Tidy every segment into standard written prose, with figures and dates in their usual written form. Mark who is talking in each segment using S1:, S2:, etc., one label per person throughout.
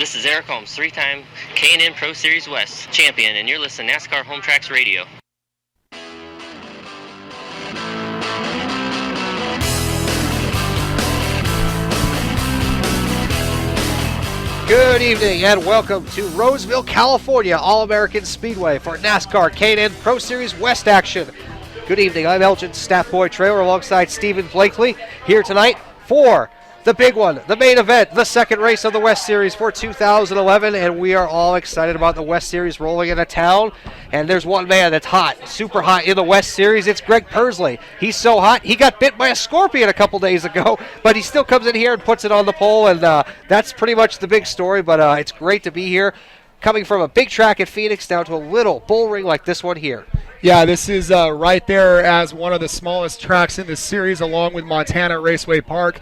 S1: This is Eric Holmes, three-time K&N Pro Series West champion, and you're listening to NASCAR Home Tracks Radio.
S2: Good evening and welcome to Roseville, California, All American Speedway for NASCAR K&N Pro Series West action. Good evening, I'm Elgin Staff Boy Traylor alongside Steven Blakesley here tonight for the big one, the main event, the second race of the West Series for 2011, and we are all excited about the West Series rolling into town. And there's one man that's hot, super hot in the West Series. It's Greg Pursley. He's so hot, he got bit by a scorpion a couple days ago, but he still comes in here and puts it on the pole, and that's pretty much the big story, but it's great to be here. Coming from a big track at Phoenix down to a little bull ring like this one here.
S3: Yeah, this is right there as one of the smallest tracks in the series, along with Montana Raceway Park.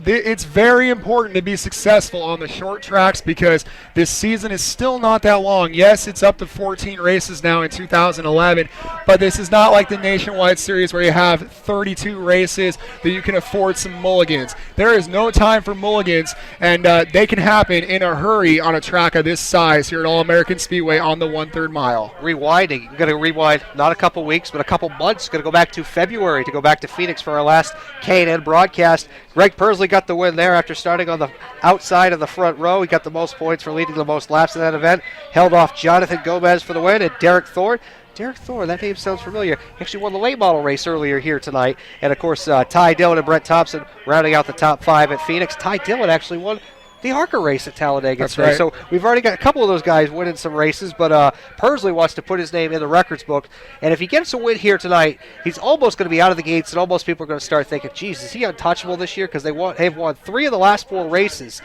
S3: It's very important to be successful on the short tracks because this season is still not that long. Yes, it's up to 14 races now in 2011, but this is not like the Nationwide Series where you have 32 races that you can afford some mulligans. There is no time for mulligans, and they can happen in a hurry on a track of this size here at All American Speedway on the 1/3 mile.
S2: Rewinding. We're going to rewind not a couple weeks, but a couple months. Going to go back to February to go back to Phoenix for our last K&N broadcast. Greg Pursley got the win there after starting on the outside of the front row. He got the most points for leading the most laps in that event. Held off Jonathan Gomez for the win, and Derek Thorne. Derek Thorne, that name sounds familiar. He actually won the late model race earlier here tonight. And, of course, Ty Dillon and Brett Thompson rounding out the top five at Phoenix. Ty Dillon actually won the ARCA race at Talladega today.
S3: Right.
S2: So we've already got a couple of those guys winning some races, but Pursley wants to put his name in the records book. And if he gets a win here tonight, he's almost going to be out of the gates, and almost people are going to start thinking, geez, is he untouchable this year? Because they've won 3 of the last 4 races.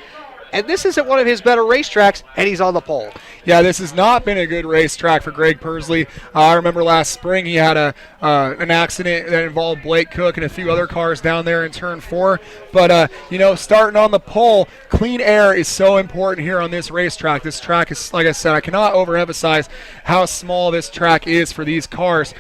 S2: And this isn't one of his better racetracks, and he's on the pole.
S3: Yeah, this has not been a good racetrack for Greg Pursley. I remember last spring he had an accident that involved Blake Cook and a few other cars down there in Turn 4. But, starting on the pole, clean air is so important here on this racetrack. This track is, like I said, I cannot overemphasize how small this track is for these cars.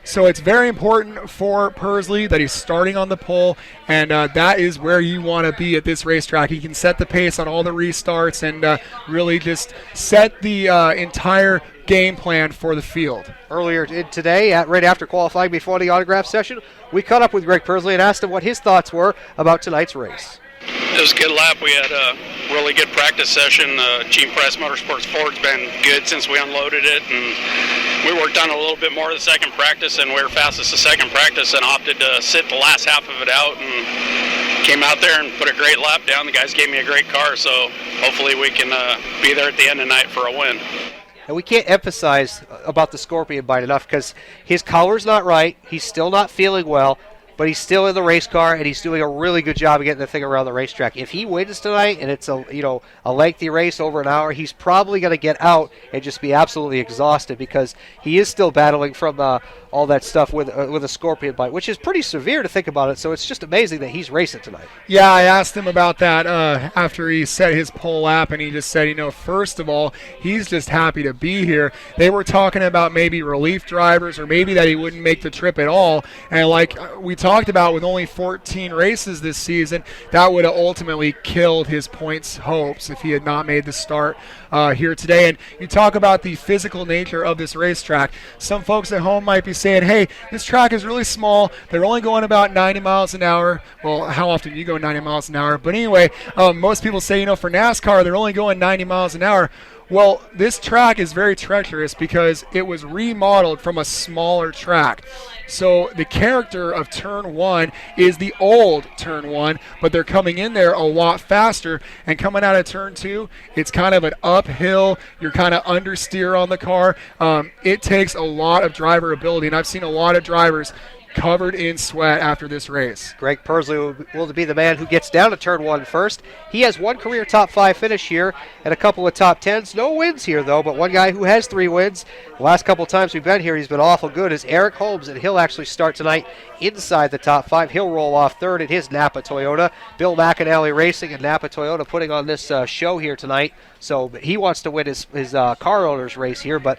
S3: So it's very important for Pursley that he's starting on the pole, and that is where you want to be at this racetrack. He can set the pace on all the restarts and really just set the entire game plan for the field.
S2: Earlier today, right after qualifying before the autograph session, we caught up with Greg Pursley and asked him what his thoughts were about tonight's race.
S4: It was a good lap. We had a really good practice session. Gene Price Motorsports Ford's been good since we unloaded it, and we worked on it a little bit more the second practice, and we were fastest the second practice and opted to sit the last half of it out and came out there and put a great lap down. The guys gave me a great car, so hopefully we can be there at the end of the night for a win.
S2: And we can't emphasize about the Scorpion bite enough because his color's not right. He's still not feeling well. But he's still in the race car, and he's doing a really good job of getting the thing around the racetrack. If he wins tonight, and it's a lengthy race over an hour, he's probably going to get out and just be absolutely exhausted because he is still battling from all that stuff with a scorpion bite, which is pretty severe to think about it. So it's just amazing that he's racing tonight.
S3: Yeah, I asked him about that after he set his pole lap, and he just said, first of all, he's just happy to be here. They were talking about maybe relief drivers or maybe that he wouldn't make the trip at all, and like we talked about, with only 14 races this season, that would have ultimately killed his points hopes if he had not made the start here today. And you talk about the physical nature of this racetrack. Some folks at home might be saying, hey, this track is really small. They're only going about 90 miles an hour. Well, how often do you go 90 miles an hour? But anyway, most people say, for NASCAR, they're only going 90 miles an hour. Well, this track is very treacherous because it was remodeled from a smaller track. So the character of Turn 1 is the old Turn 1, but they're coming in there a lot faster. And coming out of Turn 2, it's kind of an uphill. You're kind of understeer on the car. It takes a lot of driver ability, and I've seen a lot of drivers covered in sweat after this race.
S2: Greg Pursley will be the man who gets down to Turn 1 first. He has one career top 5 finish here and a couple of top 10s. No wins here, though, but one guy who has 3 wins. The last couple of times we've been here, he's been awful good, is Eric Holmes, and he'll actually start tonight inside the top 5. He'll roll off third in his Napa Toyota. Bill McAnally Racing and Napa Toyota putting on this show here tonight. So he wants to win his car owner's race here, but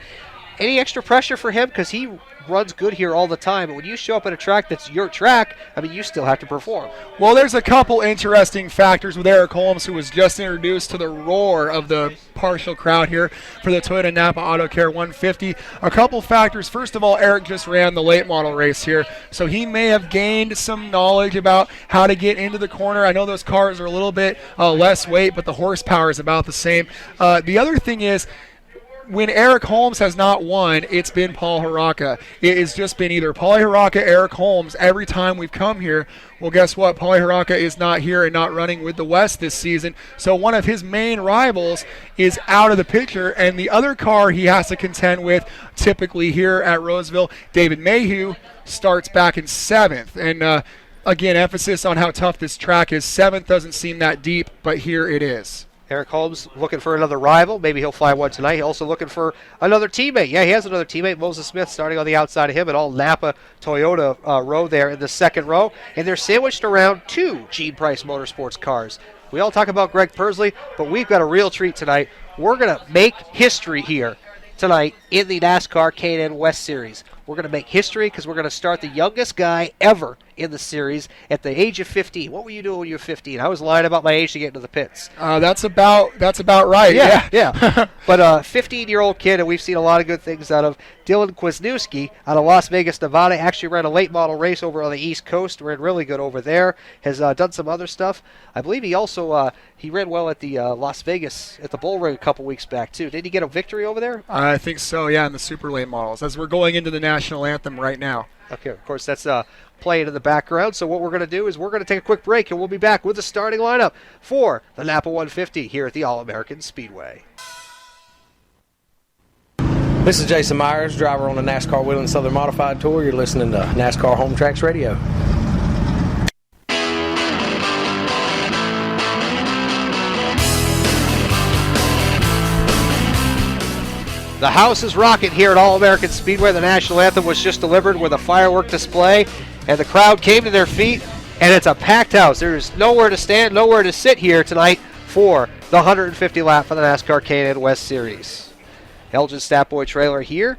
S2: any extra pressure for him? Because he runs good here all the time, but when you show up at a track that's your track, I mean, you still have to perform.
S3: Well, there's a couple interesting factors with Eric Holmes, who was just introduced to the roar of the partial crowd here for the Toyota Napa Auto Care 150. A couple factors. First of all, Eric just ran the late model race here, so he may have gained some knowledge about how to get into the corner. I know those cars are a little bit less weight, but the horsepower is about the same. The other thing is, when Eric Holmes has not won, it's been Paul Haraka. It has just been either Paul Haraka, Eric Holmes every time we've come here. Well, guess what? Paul Haraka is not here and not running with the West this season. So one of his main rivals is out of the picture. And the other car he has to contend with, typically here at Roseville, David Mayhew, starts back in 7th. And again, emphasis on how tough this track is. 7th doesn't seem that deep, but here it is.
S2: Eric Holmes looking for another rival. Maybe he'll fly one tonight. He's also looking for another teammate. Yeah, he has another teammate, Moses Smith, starting on the outside of him, and all Napa Toyota row there in the second row. And they're sandwiched around 2 Gene Price Motorsports cars. We all talk about Greg Persley, but we've got a real treat tonight. We're going to make history here tonight in the NASCAR K&N West Series. We're going to make history because we're going to start the youngest guy ever in the series at the age of 15. What were you doing when you were 15? I was lying about my age to get into the pits.
S3: That's about right.
S2: Yeah. But a 15-year-old kid, and we've seen a lot of good things out of Dylan Kwasniewski out of Las Vegas, Nevada. Actually ran a late model race over on the East Coast. Ran really good over there. Has done some other stuff. I believe he also he ran well at the Las Vegas at the Bull Ring a couple weeks back too. Did he get a victory over there?
S3: I think so. Yeah, in the super late models. As we're going into the national anthem right now.
S2: Okay, of course, that's playing in the background. So what we're going to do is we're going to take a quick break, and we'll be back with the starting lineup for the Napa 150 here at the All American Speedway.
S5: This is Jason Myers, driver on the NASCAR Wheeling Southern Modified Tour. You're listening to NASCAR Home Tracks Radio.
S2: The house is rocking here at All American Speedway. The national anthem was just delivered with a firework display, and the crowd came to their feet, and it's a packed house. There's nowhere to stand, nowhere to sit here tonight for the 150 lap for the NASCAR K&N West Series. Elgin Statboy Traylor here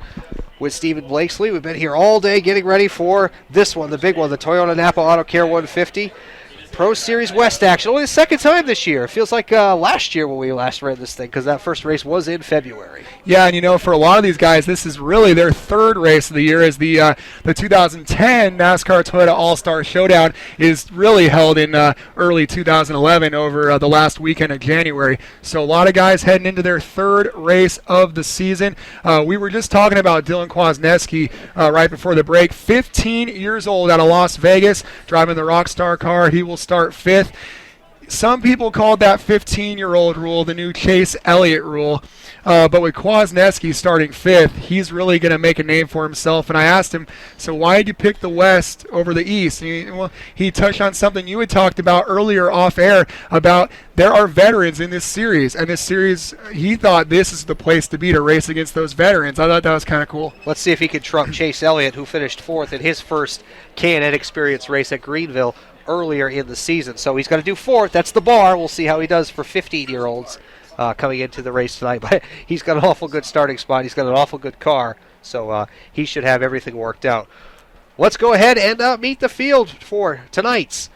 S2: with Steven Blakesley. We've been here all day getting ready for this one, the big one, the Toyota Napa Auto Care 150. Pro Series West action. Only the second time this year. It feels like last year when we last ran this thing, because that first race was in February.
S3: Yeah, and for a lot of these guys, this is really their third race of the year, as the 2010 NASCAR Toyota All-Star Showdown is really held in early 2011 over the last weekend of January. So a lot of guys heading into their third race of the season. We were just talking about Dylan Kwasniewski right before the break. 15 years old out of Las Vegas, driving the Rockstar car. He will start 5th. Some people called that 15-year-old rule the new Chase Elliott rule. But with Kwasniewski starting 5th, he's really going to make a name for himself. And I asked him, so why did you pick the West over the East? And he touched on something you had talked about earlier off air about there are veterans in this series. And this series, he thought this is the place to be to race against those veterans. I thought that was kind of cool.
S2: Let's see if he can trump Chase Elliott, who finished 4th in his first K&N Experience race at Greenville earlier in the season. So he's going to do 4th. That's the bar. We'll see how he does for 15-year-olds coming into the race tonight. But he's got an awful good starting spot. He's got an awful good car. So he should have everything worked out. Let's go ahead and meet the field for tonight's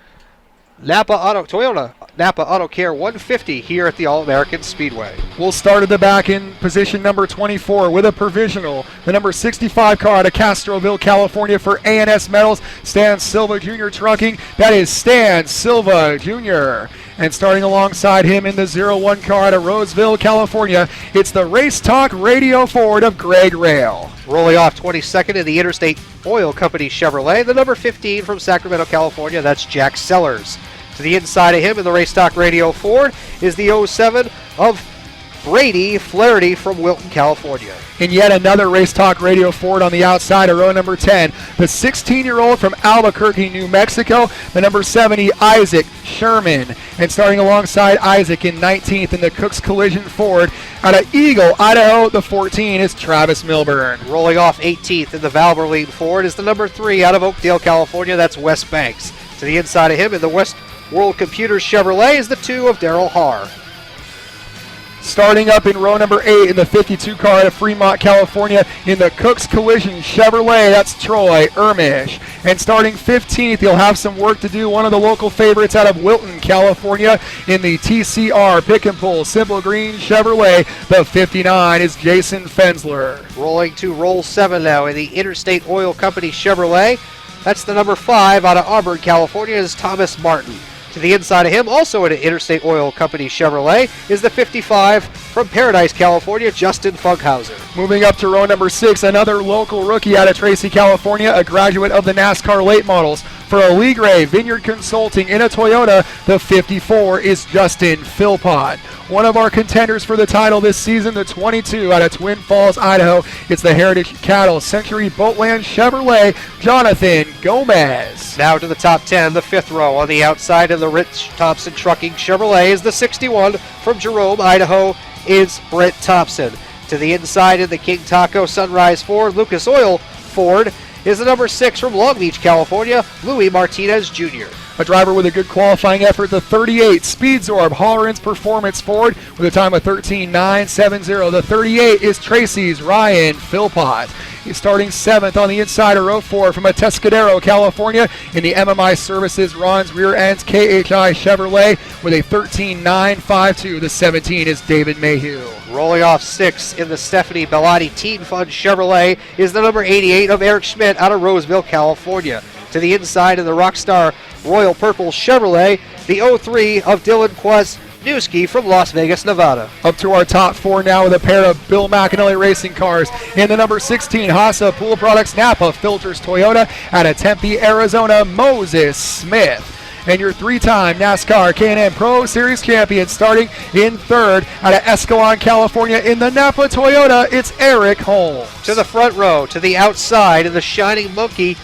S2: Toyota Napa Auto Care 150 here at the All American Speedway.
S3: We'll start at the back in position number 24 with a provisional. The number 65 car out of Castroville, California for A&S Metals, Stan Silva Jr. Trucking. That is Stan Silva Jr. And starting alongside him in the 01 car out of Roseville, California, it's the Race Talk Radio Ford of Greg Rail.
S2: Rolling off 22nd in the Interstate Oil Company Chevrolet, the number 15 from Sacramento, California, that's Jack Sellers. To the inside of him in the Race Talk Radio Ford is the 07 of Brady Flaherty from Wilton, California.
S3: And yet another Race Talk Radio Ford on the outside of row number 10. The 16-year-old from Albuquerque, New Mexico, the number 70, Isaac Sherman. And starting alongside Isaac in 19th in the Cook's Collision Ford out of Eagle, Idaho, the 14 is Travis Milburn.
S2: Rolling off 18th in the Valvoline Ford is the number 3 out of Oakdale, California, that's Wes Banks. To the inside of him in the West World Computers Chevrolet is the 2 of Darrell Haar.
S3: Starting up in row number 8 in the 52 car out of Fremont, California, in the Cook's Collision Chevrolet, that's Troy Ermish. And starting 15th, he'll have some work to do, one of the local favorites out of Wilton, California, in the TCR Pick and Pull Simple Green Chevrolet. The 59 is Jason Fensler.
S2: Rolling to roll 7 now in the Interstate Oil Company Chevrolet. That's the number 5 out of Auburn, California, is Thomas Martin. To the inside of him, also in an Interstate Oil Company Chevrolet, is the 55 from Paradise, California, Justin Funkhauser.
S3: Moving up to row number 6, another local rookie out of Tracy, California, a graduate of the NASCAR late models. For Aligre Vineyard Consulting in a Toyota, the 54 is Justin Philpott. One of our contenders for the title this season, the 22 out of Twin Falls, Idaho. It's the Heritage Cattle Century Boatland Chevrolet, Jonathan Gomez.
S2: Now to the top 10, the 5th row on the outside of the Rich Thompson Trucking Chevrolet is the 61 from Jerome, Idaho, is Brent Thompson. To the inside of the King Taco Sunrise Ford, Lucas Oil Ford, is the number 6 from Long Beach, California, Louis Martinez Jr.
S3: A driver with a good qualifying effort, the 38 Speedzorb Hollerins Performance Ford with a time of 13.970. The 38 is Tracy's Ryan Philpott. He's starting 7th on the inside of row 4 from Atascadero, California, in the MMI Services Ron's Rear Ends KHI Chevrolet with a 13.952. The 17 is David Mayhew.
S2: Rolling off 6 in the Stephanie Bellotti Teen Fund Chevrolet is the number 88 of Eric Schmidt out of Roseville, California. To the inside of the Rockstar Royal Purple Chevrolet, the 03 of Dylan Kwasniewski from Las Vegas, Nevada.
S3: Up to our top 4 now with a pair of Bill McAnally racing cars. In the number 16, Hasa Pool Products Napa Filters Toyota out of Tempe, Arizona, Moses Smith. And your 3-time NASCAR K&N Pro Series champion starting in 3rd out of Escalon, California in the Napa Toyota, it's Eric Holmes.
S2: To the front row, to the outside of the Shining Monkey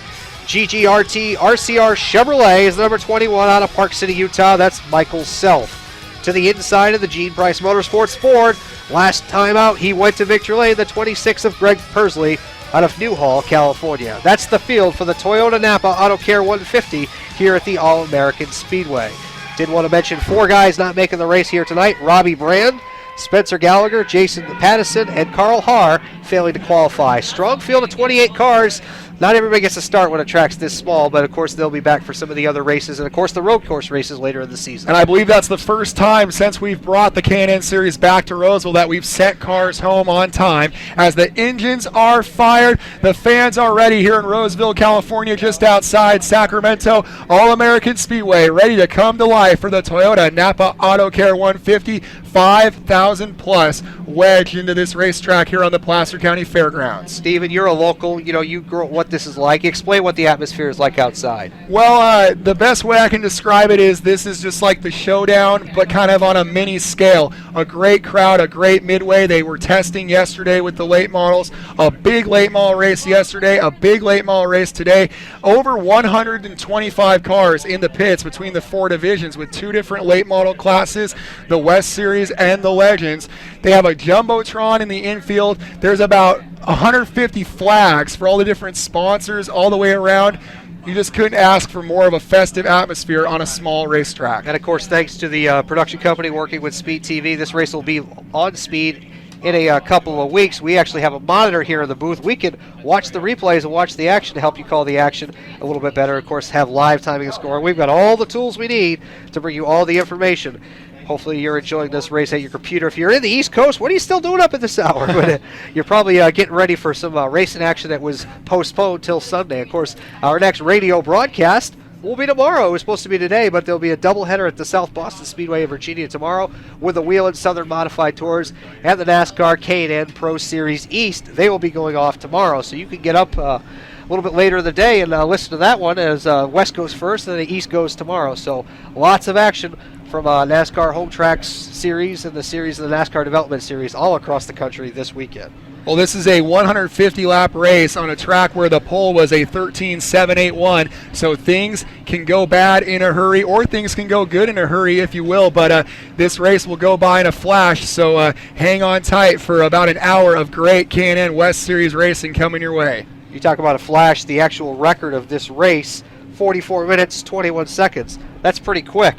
S2: GGRT RCR Chevrolet is the number 21 out of Park City, Utah. That's Michael Self. To the inside of the Gene Price Motorsports Ford. Last time out, he went to victory lane, the 26 of Greg Persley out of Newhall, California. That's the field for the Toyota Napa Auto Care 150 here at the All American Speedway. Did want to mention 4 guys not making the race here tonight. Robbie Brand, Spencer Gallagher, Jason Pattison, and Carl Haar failing to qualify. Strong field of 28 cars. Not everybody gets to start when a track's this small, but of course they'll be back for some of the other races and of course the road course races later in the season.
S3: And I believe that's the first time since we've brought the K&N Series back to Roseville that we've sent cars home on time. As the engines are fired, the fans are ready here in Roseville, California, just outside Sacramento. All American Speedway ready to come to life for the Toyota Napa Auto Care 150. 5,000 plus wedged into this racetrack here on the Placer County Fairgrounds.
S2: Steven, you're a local, you grew up what this is like. Explain what the atmosphere is like outside.
S3: Well, the best way I can describe it is this is just like the showdown, but kind of on a mini scale. A great crowd, a great midway. They were testing yesterday with the late models. A big late model race yesterday, a big late model race today. Over 125 cars in the pits between the 4 divisions with 2 different late model classes, the West Series and the Legends. They have a Jumbotron in the infield. There's about 150 flags for all the different sponsors all the way around. You just couldn't ask for more of a festive atmosphere on a small racetrack.
S2: And of course, thanks to the production company working with Speed TV, this race will be on Speed in a couple of weeks. We actually have a monitor here in the booth. We can watch the replays and watch the action to help you call the action a little bit better. Of course, have live timing and scoring. We've got all the tools we need to bring you all the information. Hopefully you're enjoying this race at your computer. If you're in the East Coast, what are you still doing up at this hour? But, you're probably getting ready for some racing action that was postponed till Sunday. Of course, our next radio broadcast will be tomorrow. It was supposed to be today, but there'll be a doubleheader at the South Boston Speedway in Virginia tomorrow with the Whelen Southern Modified Tours and the NASCAR K&N Pro Series East. They will be going off tomorrow, so you can get up a little bit later in the day and listen to that one as West goes first and the East goes tomorrow. So lots of action from NASCAR Home Tracks Series and the series of the NASCAR Development Series all across the country this weekend.
S3: Well, this is a 150-lap race on a track where the pole was a 13.781, so things can go bad in a hurry, or things can go good in a hurry, if you will, but this race will go by in a flash, so hang on tight for about an hour of great K&N West Series racing coming your way.
S2: You talk about a flash, the actual record of this race, 44 minutes, 21 seconds. That's pretty quick.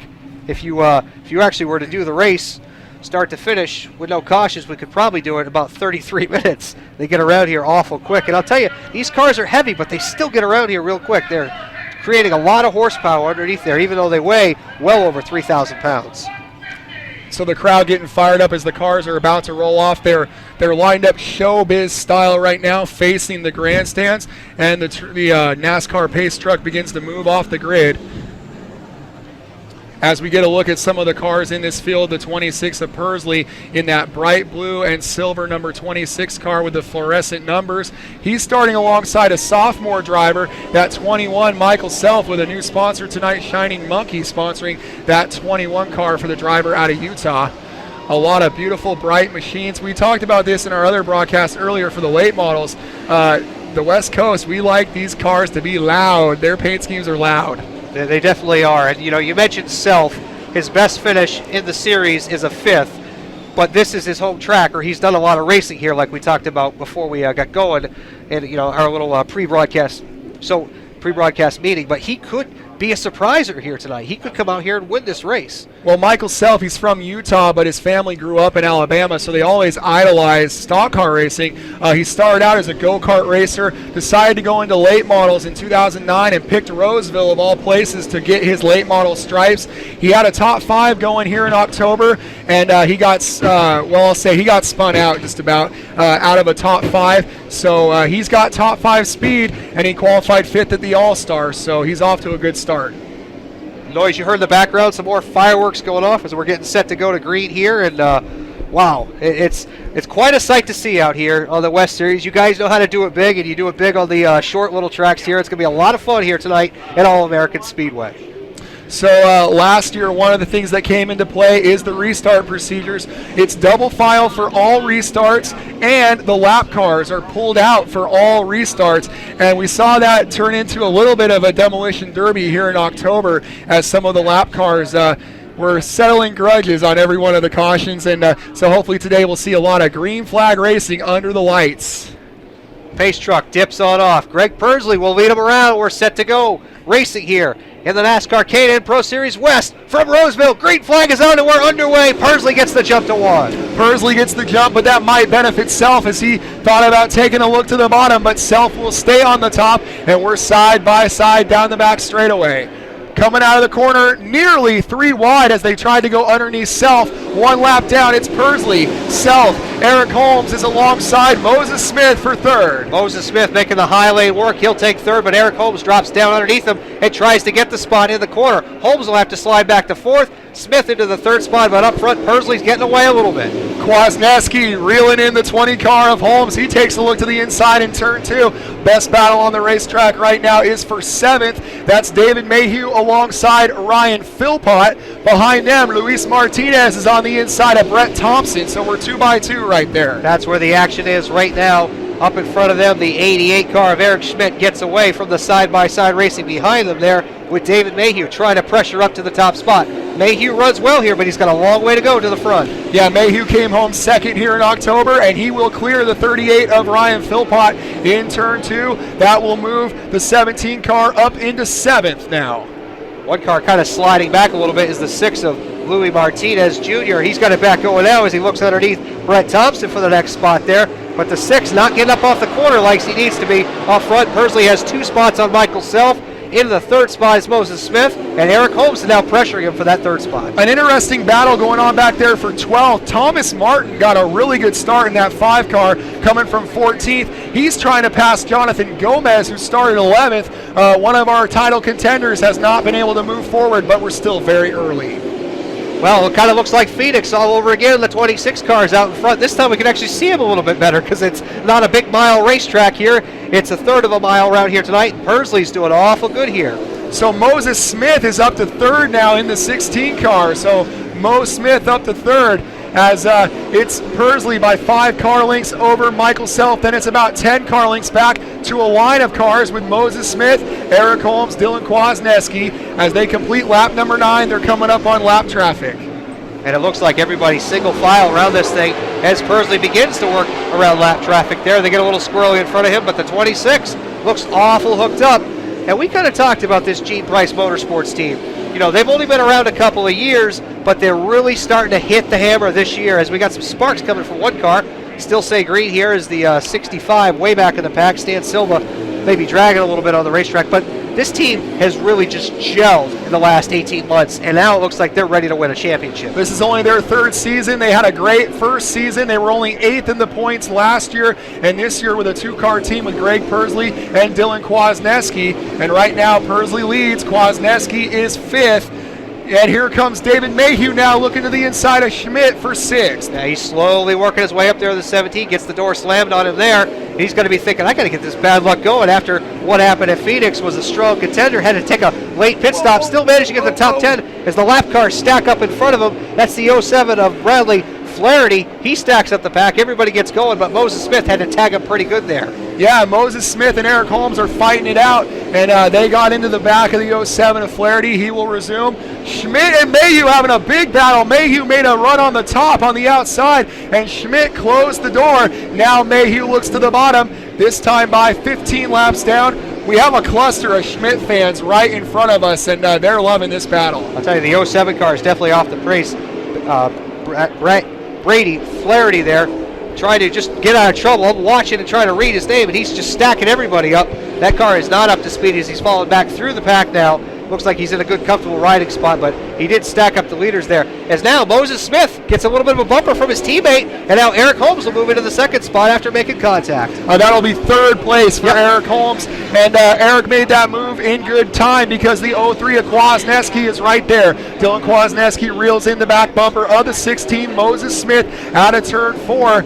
S2: If you actually were to do the race start to finish with no cautions, we could probably do it in about 33 minutes. They get around here awful quick. And I'll tell you, these cars are heavy, but they still get around here real quick. They're creating a lot of horsepower underneath there, even though they weigh well over 3,000 pounds.
S3: So the crowd getting fired up as the cars are about to roll off. They're lined up showbiz style right now, facing the grandstands, and the NASCAR pace truck begins to move off the grid. As we get a look at some of the cars in this field, the 26 of Pursley in that bright blue and silver number 26 car with the fluorescent numbers. He's starting alongside a sophomore driver, that 21, Michael Self, with a new sponsor tonight, Shining Monkey, sponsoring that 21 car for the driver out of Utah. A lot of beautiful, bright machines. We talked about this in our other broadcast earlier for the late models. The West Coast, we like these cars to be loud. Their paint schemes are loud.
S2: They definitely are. And, you mentioned Self. His best finish in the series is a 5th, but this is his home track, or he's done a lot of racing here like we talked about before we got going in, our little pre-broadcast meeting. But he could be a surpriser here tonight. He could come out here and win this race.
S3: Well, Michael Self, he's from Utah, but his family grew up in Alabama, so they always idolize stock car racing. He started out as a go-kart racer, decided to go into late models in 2009, and picked Roseville, of all places, to get his late model stripes. He had a top 5 going here in October, and he got spun out just about out of a top 5. So he's got top 5 speed, and he qualified 5th at the All-Star, so he's off to a good start.
S2: Noise you heard in the background, some more fireworks going off as we're getting set to go to green here, and wow, it's quite a sight to see out here on the West Series. You guys know how to do it big, and you do it big on the short little tracks here. It's going to be a lot of fun here tonight at All American Speedway.
S3: So last year, one of the things that came into play is the restart procedures. It's double file for all restarts, and the lap cars are pulled out for all restarts. And we saw that turn into a little bit of a demolition derby here in October as some of the lap cars were settling grudges on every one of the cautions. And so hopefully today we'll see a lot of green flag racing under the lights.
S2: Pace truck dips on off. Greg Pursley will lead him around. We're set to go racing here in the NASCAR K&N Pro Series West from Roseville. Green flag is on and we're underway. Pursley gets the jump to 1.
S3: Pursley gets the jump, but that might benefit Self as he thought about taking a look to the bottom, but Self will stay on the top, and we're side by side down the back straightaway. Coming out of the corner, nearly 3 wide as they tried to go underneath Self. 1 lap down, it's Pursley, Self. Eric Holmes is alongside Moses Smith for 3rd.
S2: Moses Smith making the high lane work. He'll take 3rd, but Eric Holmes drops down underneath him and tries to get the spot in the corner. Holmes will have to slide back to 4th. Smith into the 3rd spot, but up front, Pursley's getting away a little bit.
S3: Kwasniewski reeling in the 20 car of Holmes. He takes a look to the inside in turn 2. Best battle on the racetrack right now is for 7th. That's David Mayhew alongside Ryan Philpott. Behind them, Luis Martinez is on the inside of Brett Thompson, so we're 2x2 right there.
S2: That's where the action is right now. Up in front of them, the 88 car of Eric Schmidt gets away from the side-by-side racing behind them there with David Mayhew trying to pressure up to the top spot. Mayhew runs well here, but he's got a long way to go to the front.
S3: Yeah, Mayhew came home 2nd here in October, and he will clear the 38 of Ryan Philpott in turn 2. That will move the 17 car up into 7th now.
S2: One car kind of sliding back a little bit is the 6 of Louis Martinez Jr. He's got it back going now as he looks underneath Brett Thompson for the next spot there. But the 6 not getting up off the corner like he needs to be off front. Pursley has 2 spots on Michael Self. Into the 3rd spot is Moses Smith, and Eric Holmes is now pressuring him for that 3rd spot.
S3: An interesting battle going on back there for 12th. Thomas Martin got a really good start in that 5 car, coming from 14th. He's trying to pass Jonathan Gomez, who started 11th. One of our title contenders has not been able to move forward, but we're still very early.
S2: Well, it kind of looks like Phoenix all over again. The 26 cars out in front. This time we can actually see him a little bit better because it's not a big mile racetrack here. It's a 1/3 of a mile around here tonight. Pursley's doing awful good here.
S3: So Moses Smith is up to 3rd now in the 16 car. So Mo Smith up to 3rd as it's Pursley by 5 car lengths over Michael Self. Then it's about 10 car lengths back to a line of cars with Moses Smith, Eric Holmes, Dylan Kwasniewski. As they complete lap number 9, they're coming up on lap traffic.
S2: And it looks like everybody's single file around this thing as Pursley begins to work around lap traffic there. They get a little squirrely in front of him, but the 26 looks awful hooked up. And we kind of talked about this Gene Price Motorsports team. they've only been around a couple of years, but they're really starting to hit the hammer this year as we got some sparks coming from one car. Still say green here is the 65 way back in the pack. Stan Silva maybe dragging a little bit on the racetrack, but this team has really just gelled in the last 18 months, and now it looks like they're ready to win a championship.
S3: This is only their third season. They had a great first season. They were only 8th in the points last year, and this year with a two-car team with Greg Persley and Dylan Kwasniewski. And right now, Persley leads. Kwasniewski is 5th. And here comes David Mayhew now looking to the inside of Schmidt for 6th.
S2: Now he's slowly working his way up there to the 17, gets the door slammed on him there. He's going to be thinking, I got to get this bad luck going after what happened at Phoenix. Was a strong contender, had to take a late pit stop, still managed to get the top 10 as the lap cars stack up in front of him. That's the 07 of Bradley Flaherty. He stacks up the pack. Everybody gets going, but Moses Smith had to tag him pretty good there.
S3: Yeah, Moses Smith and Eric Holmes are fighting it out, and they got into the back of the 07 of Flaherty. He will resume. Schmidt and Mayhew having a big battle. Mayhew made a run on the top on the outside, and Schmidt closed the door. Now Mayhew looks to the bottom, this time by 15 laps down. We have a cluster of Schmidt fans right in front of us, and they're loving this battle.
S2: I'll tell you, the 07 car is definitely off the pace. Brady Flaherty there, trying to just get out of trouble. I'm watching and trying to read his name, and he's just stacking everybody up. That car is not up to speed as he's falling back through the pack now. Looks like he's in a good, comfortable riding spot, but he did stack up the leaders there. As now Moses Smith gets a little bit of a bumper from his teammate, and now Eric Holmes will move into the second spot after making contact.
S3: That'll be third place for Eric Holmes, and Eric made that move in good time because the 03 of Kwasniewski is right there. Dylan Kwasniewski reels in the back bumper of the 16, Moses Smith out of turn 4.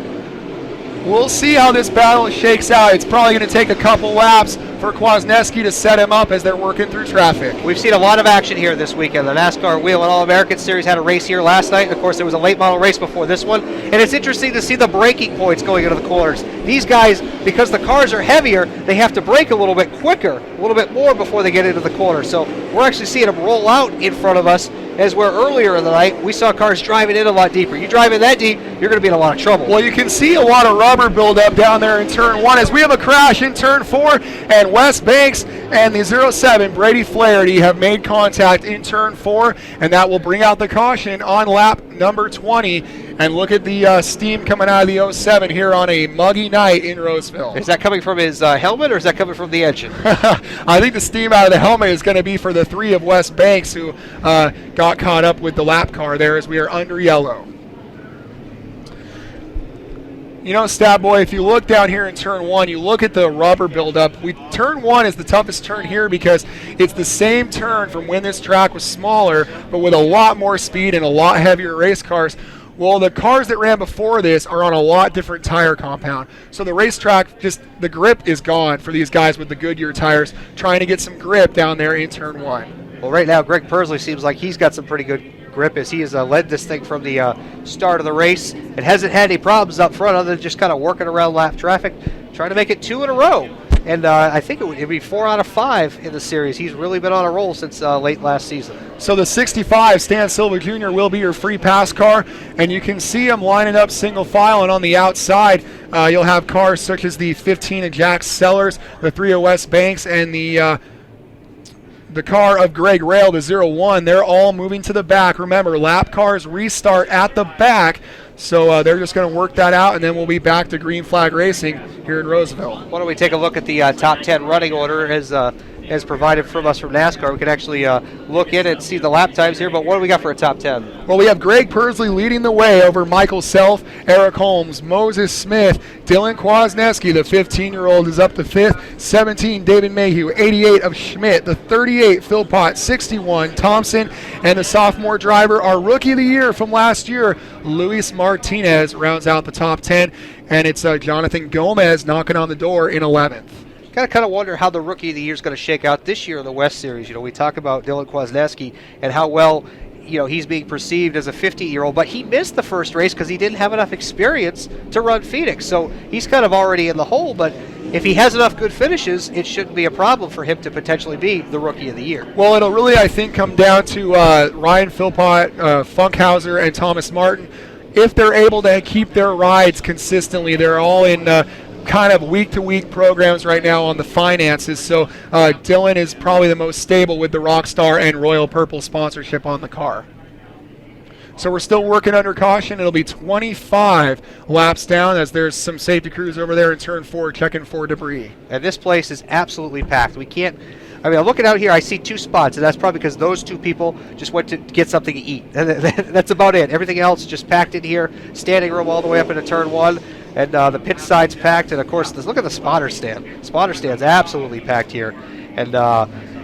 S3: We'll see how this battle shakes out. It's probably going to take a couple laps for Kwasniewski to set him up as they're working through traffic.
S2: We've seen a lot of action here this weekend. The NASCAR Wheel and All American Series had a race here last night. Of course, there was a late model race before this one. And it's interesting to see the braking points going into the corners. These guys, because the cars are heavier, they have to brake a little bit quicker, a little bit more before they get into the corner. So we're actually seeing them roll out in front of us, as where earlier in the night we saw cars driving in a lot deeper. You drive in that deep, you're going to be in a lot of trouble.
S3: Well, you can see a lot of rubber buildup down there in turn 1 as we have a crash in turn 4, and Wes Banks and the 07 Brady Flaherty have made contact in turn 4, and that will bring out the caution on lap number 20. And look at the steam coming out of the 07 here on a muggy night in Roseville.
S2: Is that coming from his helmet, or is that coming from the engine?
S3: I think the steam out of the helmet is going to be for the 3 of Wes Banks, who got caught up with the lap car there as we are under yellow. You know, Stat Boy, if you look down here in turn 1, you look at the rubber buildup. Turn 1 is the toughest turn here because it's the same turn from when this track was smaller, but with a lot more speed and a lot heavier race cars. Well, the cars that ran before this are on a lot different tire compound. So the racetrack, just the grip is gone for these guys with the Goodyear tires trying to get some grip down there in turn 1.
S2: Well, right now, Greg Persley seems like he's got some pretty good grip as he has led this thing from the start of the race. It hasn't had any problems up front other than just kind of working around lap traffic, trying to make it 2 in a row. And I think it would be 4 out of 5 in the series. He's really been on a roll since late last season.
S3: So the 65 Stan Silva Jr. will be your free pass car, and you can see him lining up single file, and on the outside you'll have cars such as the 15 of Jack Sellers, the 3 of Wes Banks, and the car of Greg Rail, the 01. They're all moving to the back. Remember, lap cars restart at the back, so they're just going to work that out, and then we'll be back to green flag racing here in Roseville.
S2: Why don't we take a look at the top 10 running order as provided from us from NASCAR. We can actually look in and see the lap times here, but what do we got for a top 10?
S3: Well, we have Greg Persley leading the way over Michael Self, Eric Holmes, Moses Smith, Dylan Kwasniewski, the 15-year-old, is up to 5th, 17, David Mayhew, 88 of Schmidt, the 38, Philpott, 61, Thompson, and the sophomore driver, our Rookie of the Year from last year, Luis Martinez, rounds out the top 10, and it's Jonathan Gomez knocking on the door in 11th.
S2: Kind of wonder how the Rookie of the Year is going to shake out this year in the West Series. You know, we talk about Dylan Kwasniewski and how well, you know, he's being perceived as a 50-year-old, but he missed the first race because he didn't have enough experience to run Phoenix. So he's kind of already in the hole, but if he has enough good finishes, it shouldn't be a problem for him to potentially be the Rookie of the Year.
S3: Well, it'll really, I think, come down to Ryan Philpott, Funkhauser, and Thomas Martin. If they're able to keep their rides consistently, they're all in kind of week-to-week programs right now on the finances. So Dylan is probably the most stable with the Rockstar and Royal Purple sponsorship on the car. So we're still working under caution. It'll be 25 laps down as there's some safety crews over there in turn 4 checking for debris.
S2: And this place is absolutely packed. I'm looking out here, I see 2 spots, and that's probably because those 2 people just went to get something to eat. And that's about it. Everything else just packed in here, standing room all the way up into turn 1, and the pit side's packed. And, of course, look at the spotter stand. Spotter stand's absolutely packed here. And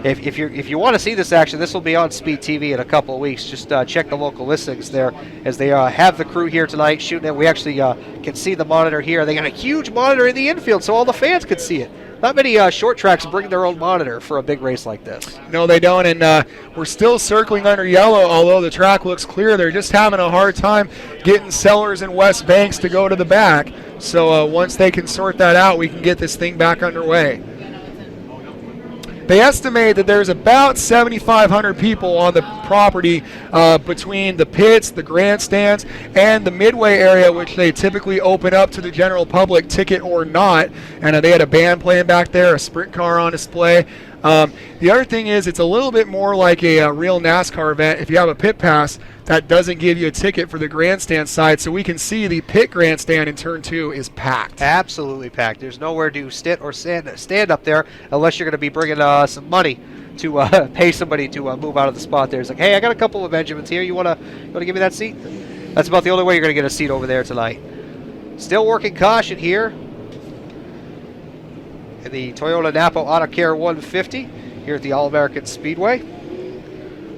S2: if you want to see this action, this will be on Speed TV in a couple of weeks. Just check the local listings there as they have the crew here tonight shooting it. We actually can see the monitor here. They got a huge monitor in the infield so all the fans could see it. Not many short tracks bring their own monitor for a big race like this.
S3: No, they don't, and we're still circling under yellow, although the track looks clear. They're just having a hard time getting Sellers and West Banks to go to the back. So once they can sort that out, we can get this thing back underway. They estimate that there's about 7,500 people on the property between the pits, the grandstands, and the midway area, which they typically open up to the general public, ticket or not. And they had a band playing back there, a sprint car on display. The other thing is it's a little bit more like a real NASCAR event. If you have a pit pass, that doesn't give you a ticket for the grandstand side, so we can see the pit grandstand in turn 2 is packed.
S2: Absolutely packed. There's nowhere to sit or stand up there unless you're going to be bringing some money to pay somebody to move out of the spot there. It's like, hey, I got a couple of Benjamins here. You want to give me that seat? That's about the only way you're going to get a seat over there tonight. Still working caution here in the Toyota Napa Auto Care 150 here at the All American Speedway.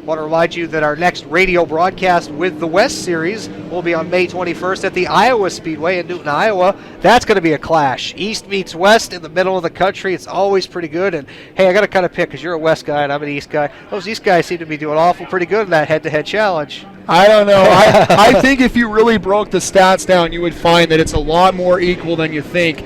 S2: Want to remind you that our next radio broadcast with the West Series will be on May 21st at the Iowa Speedway in Newton, Iowa. That's going to be a clash. East meets West in the middle of the country. It's always pretty good. And, hey, I got to kind of pick because you're a West guy and I'm an East guy. Those East guys seem to be doing awful pretty good in that head-to-head challenge.
S3: I don't know. I think if you really broke the stats down, you would find that it's a lot more equal than you think.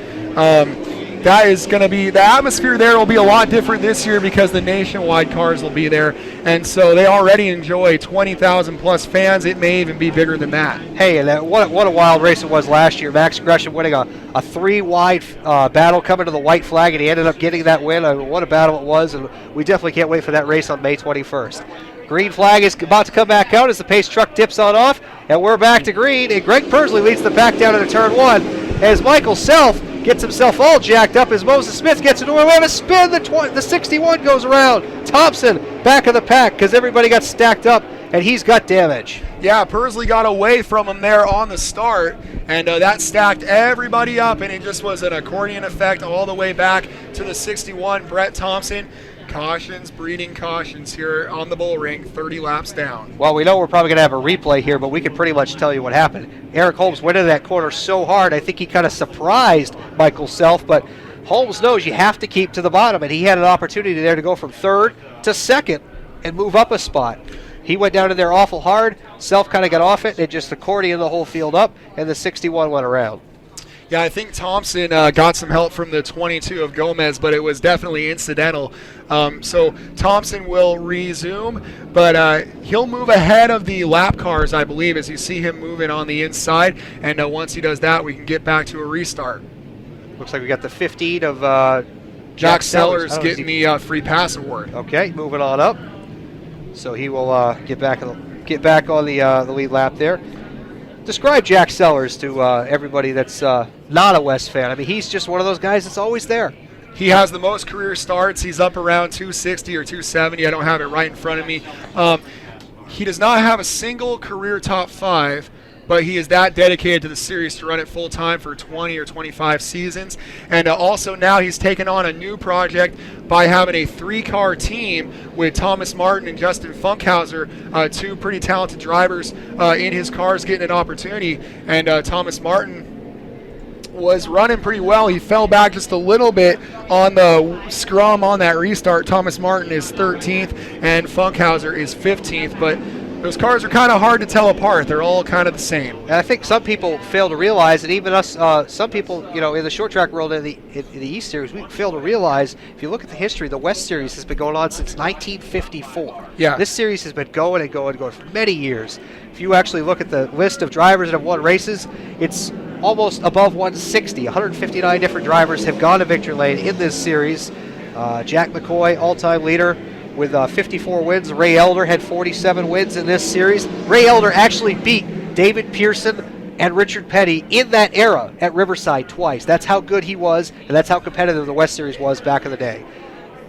S3: That is going to be, the atmosphere there will be a lot different this year because the nationwide cars will be there. And so they already enjoy 20,000 plus fans. It may even be bigger than that.
S2: Hey, and what a wild race it was last year. Max Gresham winning a 3-wide battle coming to the white flag, and he ended up getting that win. What a battle it was, and we definitely can't wait for that race on May 21st. Green flag is about to come back out as the pace truck dips on off, and we're back to green. And Greg Persley leads the pack down into turn 1 as Michael Self gets himself all jacked up as Moses Smith gets into a spin. The 61 goes around. Thompson back of the pack because everybody got stacked up, and he's got damage.
S3: Yeah, Persley got away from him there on the start, and that stacked everybody up, and it just was an accordion effect all the way back to the 61. Brett Thompson. Cautions, breeding cautions here on the bull ring, 30 laps down.
S2: Well, we know we're probably going to have a replay here, but we can pretty much tell you what happened. Eric Holmes went into that corner so hard, I think he kind of surprised Michael Self, but Holmes knows you have to keep to the bottom, and he had an opportunity there to go from 3rd to 2nd and move up a spot. He went down in there awful hard. Self kind of got off it, and it just accordioned the whole field up, and the 61 went around.
S3: Yeah, I think Thompson got some help from the 22 of Gomez, but it was definitely incidental. So Thompson will resume, but he'll move ahead of the lap cars, I believe, as you see him moving on the inside. And once he does that, we can get back to a restart.
S2: Looks like we got the 15 of
S3: Jack Sellers getting the free pass award.
S2: Okay, moving on up. So he will get back on the lead lap there. Describe Jack Sellers to everybody that's not a West fan. I mean, he's just one of those guys that's always there.
S3: He has the most career starts. He's up around 260 or 270. I don't have it right in front of me. He does not have a single career top 5, but he is that dedicated to the series to run it full time for 20 or 25 seasons. And also now he's taken on a new project by having a 3-car team with Thomas Martin and Justin Funkhauser, 2 pretty talented drivers in his cars getting an opportunity. And Thomas Martin was running pretty well. He fell back just a little bit on the scrum on that restart. Thomas Martin is 13th and Funkhauser is 15th, but those cars are kind of hard to tell apart. They're all kind of the same.
S2: And I think some people fail to realize, and even us, some people, in the short track world in the East Series, we fail to realize, if you look at the history, the West Series has been going on since 1954.
S3: Yeah.
S2: This series has been going and going and going for many years. If you actually look at the list of drivers that have won races, it's almost above 160. 159 different drivers have gone to victory lane in this series. Jack McCoy, all-time leader with 54 wins. Ray Elder had 47 wins in this series. Ray Elder actually beat David Pearson and Richard Petty in that era at Riverside twice. That's how good he was, and that's how competitive the West Series was back in the day.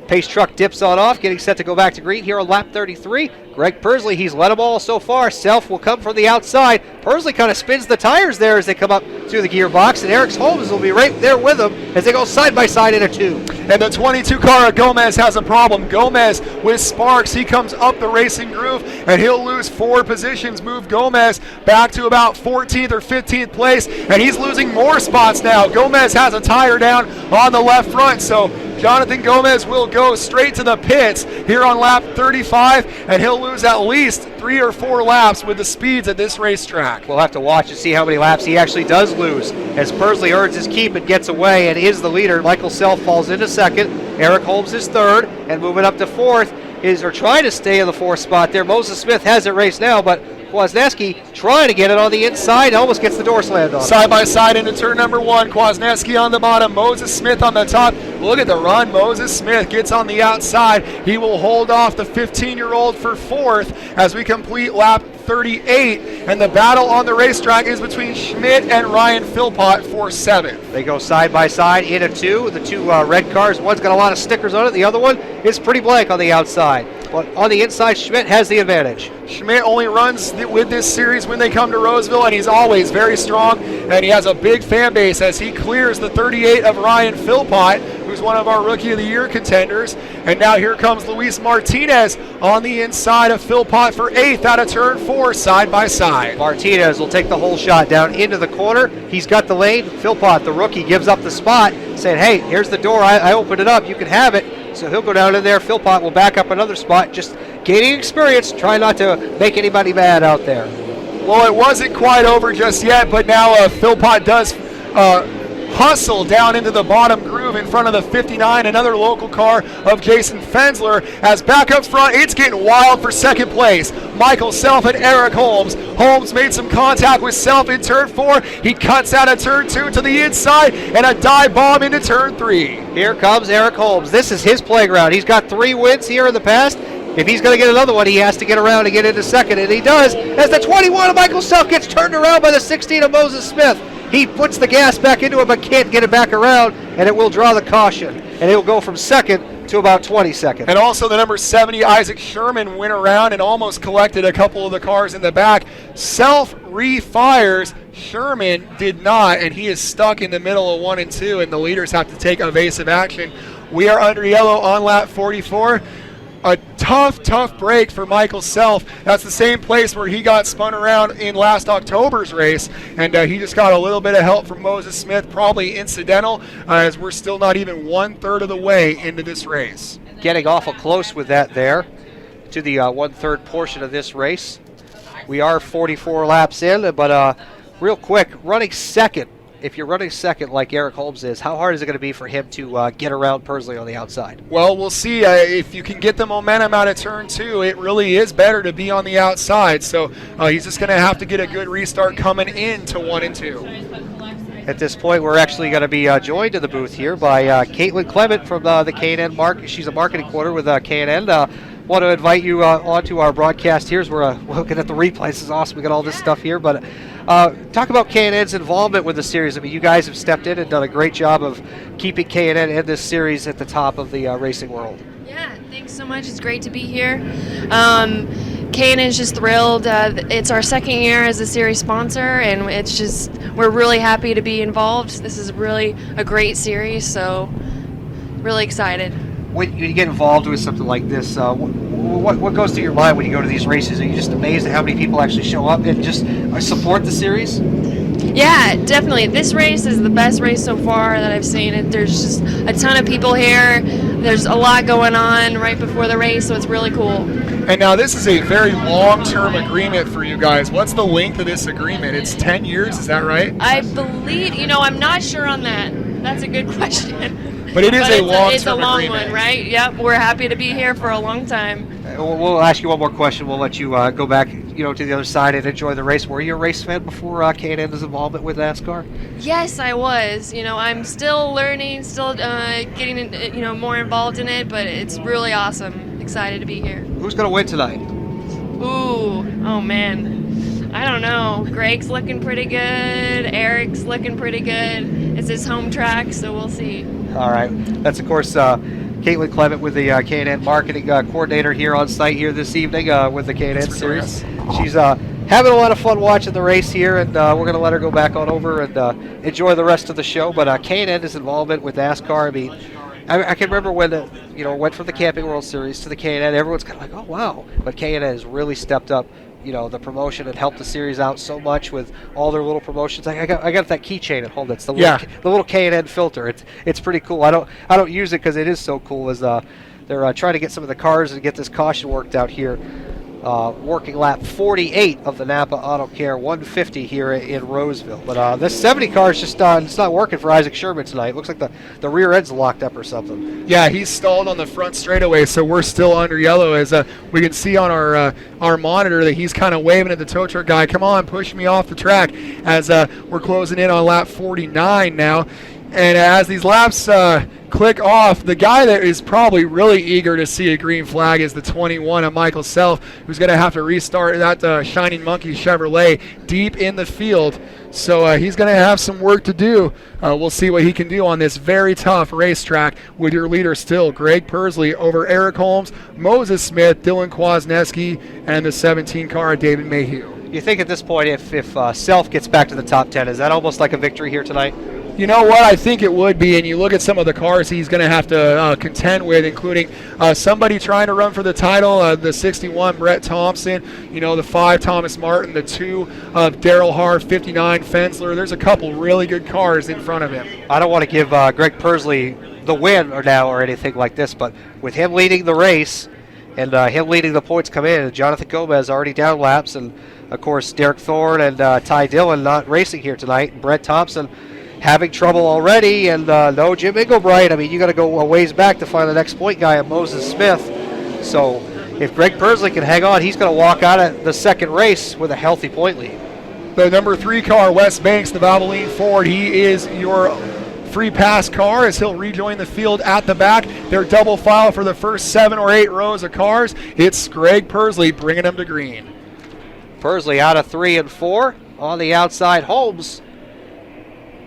S2: Pace truck dips on off, getting set to go back to green here on lap 33. Greg Persley, he's led them all so far. Self will come from the outside. Persley kind of spins the tires there as they come up to the gearbox, and Eric Holmes will be right there with them as they go side by side in a 2.
S3: And the 22 car of Gomez has a problem. Gomez with sparks, he comes up the racing groove, and he'll lose 4 positions, move Gomez back to about 14th or 15th place, and he's losing more spots now. Gomez has a tire down on the left front, so Jonathan Gomez will go straight to the pits here on lap 35, and he'll lose at least 3 or 4 laps with the speeds at this racetrack.
S2: We'll have to watch and see how many laps he actually does lose as Persley earns his keep and gets away and is the leader. Michael Self falls into second. Eric Holmes is third, and moving up to fourth or trying to stay in the 4th spot there. Moses Smith has it raced now, but Kwasniewski trying to get it on the inside, almost gets the door slammed on.
S3: Side by side into turn number 1. Kwasniewski on the bottom, Moses Smith on the top. Look at the run. Moses Smith gets on the outside. He will hold off the 15-year-old for 4th as we complete lap 38, and the battle on the racetrack is between Schmidt and Ryan Philpott for 7th.
S2: They go side by side in a 2. The 2 red cars, one's got a lot of stickers on it, the other one is pretty blank on the outside. But on the inside, Schmidt has the advantage.
S3: Schmidt only runs with this series when they come to Roseville, and he's always very strong, and he has a big fan base as he clears the 38 of Ryan Philpott, who's one of our Rookie of the Year contenders. And now here comes Luis Martinez on the inside of Philpott for 8th out of turn 4, side by side.
S2: Martinez will take the whole shot down into the corner. He's got the lane. Philpott, the rookie, gives up the spot, saying, hey, here's the door. I opened it up. You can have it. So he'll go down in there. Philpott will back up another spot, just gaining experience, trying not to make anybody mad out there.
S3: Well, it wasn't quite over just yet, but now Philpott does hustle down into the bottom groove in front of the 59, another local car of Jason Fensler. As back up front, it's getting wild for 2nd place. Michael Self and Eric Holmes. Holmes made some contact with Self in turn 4. He cuts out of turn 2 to the inside and a dive bomb into turn 3.
S2: Here comes Eric Holmes. This is his playground. He's got 3 wins here in the past. If he's going to get another one, he has to get around and get into second, and he does, as the 21 of Michael Self gets turned around by the 16 of Moses Smith. He puts the gas back into it but can't get it back around, and it will draw the caution. And it will go from second to about 22nd.
S3: And also the number 70, Isaac Sherman, went around and almost collected a couple of the cars in the back. Self refires. Sherman did not, and he is stuck in the middle of 1 and 2, and the leaders have to take evasive action. We are under yellow on lap 44. A tough break for Michael Self. That's the same place where he got spun around in last October's race, and he just got a little bit of help from Moses Smith, probably incidental, as we're still not even 1/3 of the way into this race.
S2: Getting awful close with that there to the 1/3 portion of this race. We are 44 laps in, but real quick, running second. If you're running second like Eric Holmes is, how hard is it going to be for him to get around Persley on the outside?
S3: Well, we'll see. If you can get the momentum out of turn 2, it really is better to be on the outside. So he's just going to have to get a good restart coming into 1 and 2.
S2: At this point, we're actually going to be joined in the booth here by Caitlin Clement from the K&N market. She's a marketing quarter with K&N. Want to invite you onto our broadcast here as we're looking at the replays. This is awesome. We got all this stuff here, but talk about K&N's involvement with the series. I mean, you guys have stepped in and done a great job of keeping K&N and this series at the top of the racing world.
S6: Yeah, thanks so much. It's great to be here. K&N is just thrilled. It's our 2nd year as a series sponsor, and we're really happy to be involved. This is really a great series, so really excited.
S2: When you get involved with something like this, what goes through your mind when you go to these races? Are you just amazed at how many people actually show up and just support the series?
S6: Yeah, definitely. This race is the best race so far that I've seen. There's just a ton of people here. There's a lot going on right before the race, so it's really cool.
S3: And now this is a very long-term agreement for you guys. What's the length of this agreement? It's 10 years, is that right?
S6: I believe, I'm not sure on that. That's a good question.
S3: But it is a long-term agreement.
S6: It's a long one, right? Yep, we're happy to be here for a long time.
S2: We'll ask you one more question. We'll let you go back to the other side and enjoy the race. Were you a race fan before K&N's involvement with NASCAR?
S6: Yes, I was. I'm still learning, still getting more involved in it, but it's really awesome. Excited to be here.
S2: Who's going to win tonight?
S6: Ooh, oh man. I don't know. Greg's looking pretty good. Eric's looking pretty good. It's his home track, so we'll see.
S2: All right. That's, of course, Caitlin Clement with the K&N marketing coordinator here on site here this evening with the K&N Series. She's having a lot of fun watching the race here, and we're going to let her go back on over and enjoy the rest of the show. But K&N's involvement with NASCAR, I mean, I can remember when went from the Camping World Series to the K&N, everyone's kind of like, oh, wow. But K&N has really stepped up the promotion and helped the series out so much with all their little promotions. I got that keychain at home. That's the little K&N filter. It's pretty cool. I don't use it because it is so cool. As they're trying to get some of the cars and get this caution worked out here. Working lap 48 of the Napa Auto Care 150 here in Roseville. But this 70 car is just it's not working for Isaac Sherman tonight. Looks like the rear end's locked up or something.
S3: Yeah, he's stalled on the front straightaway, so we're still under yellow as we can see on our monitor that he's kind of waving at the tow truck guy, come on, push me off the track, as we're closing in on lap 49 now. And as these laps click off, the guy that is probably really eager to see a green flag is the 21 of Michael Self, who's going to have to restart that Shining Monkey Chevrolet deep in the field. So he's going to have some work to do. We'll see what he can do on this very tough racetrack with your leader still, Greg Persley, over Eric Holmes, Moses Smith, Dylan Kwasniewski, and the 17 car, David Mayhew.
S2: You think at this point, if Self gets back to the top 10, is that almost like a victory here tonight?
S3: You know what? I think it would be, and you look at some of the cars he's going to have to contend with, including somebody trying to run for the title, the 61, Brett Thompson, the 5, Thomas Martin, the 2 of Daryl Haar, 59, Fensler. There's a couple really good cars in front of him.
S2: I don't want to give Greg Persley the win or anything like this, but with him leading the race and him leading the points come in, Jonathan Gomez already down laps, and, of course, Derek Thorne and Ty Dillon not racing here tonight, and Brett Thompson having trouble already, and no Jim Inglebright. I mean, you got to go a ways back to find the next point guy at Moses Smith. So if Greg Persley can hang on, he's going to walk out of the second race with a healthy point lead.
S3: The number 3 car, Wes Banks, the Valvoline Ford, he is your free pass car as he'll rejoin the field at the back. They're double file for the first 7 or 8 rows of cars. It's Greg Persley bringing them to green.
S2: Persley out of 3 and 4. On the outside, Holmes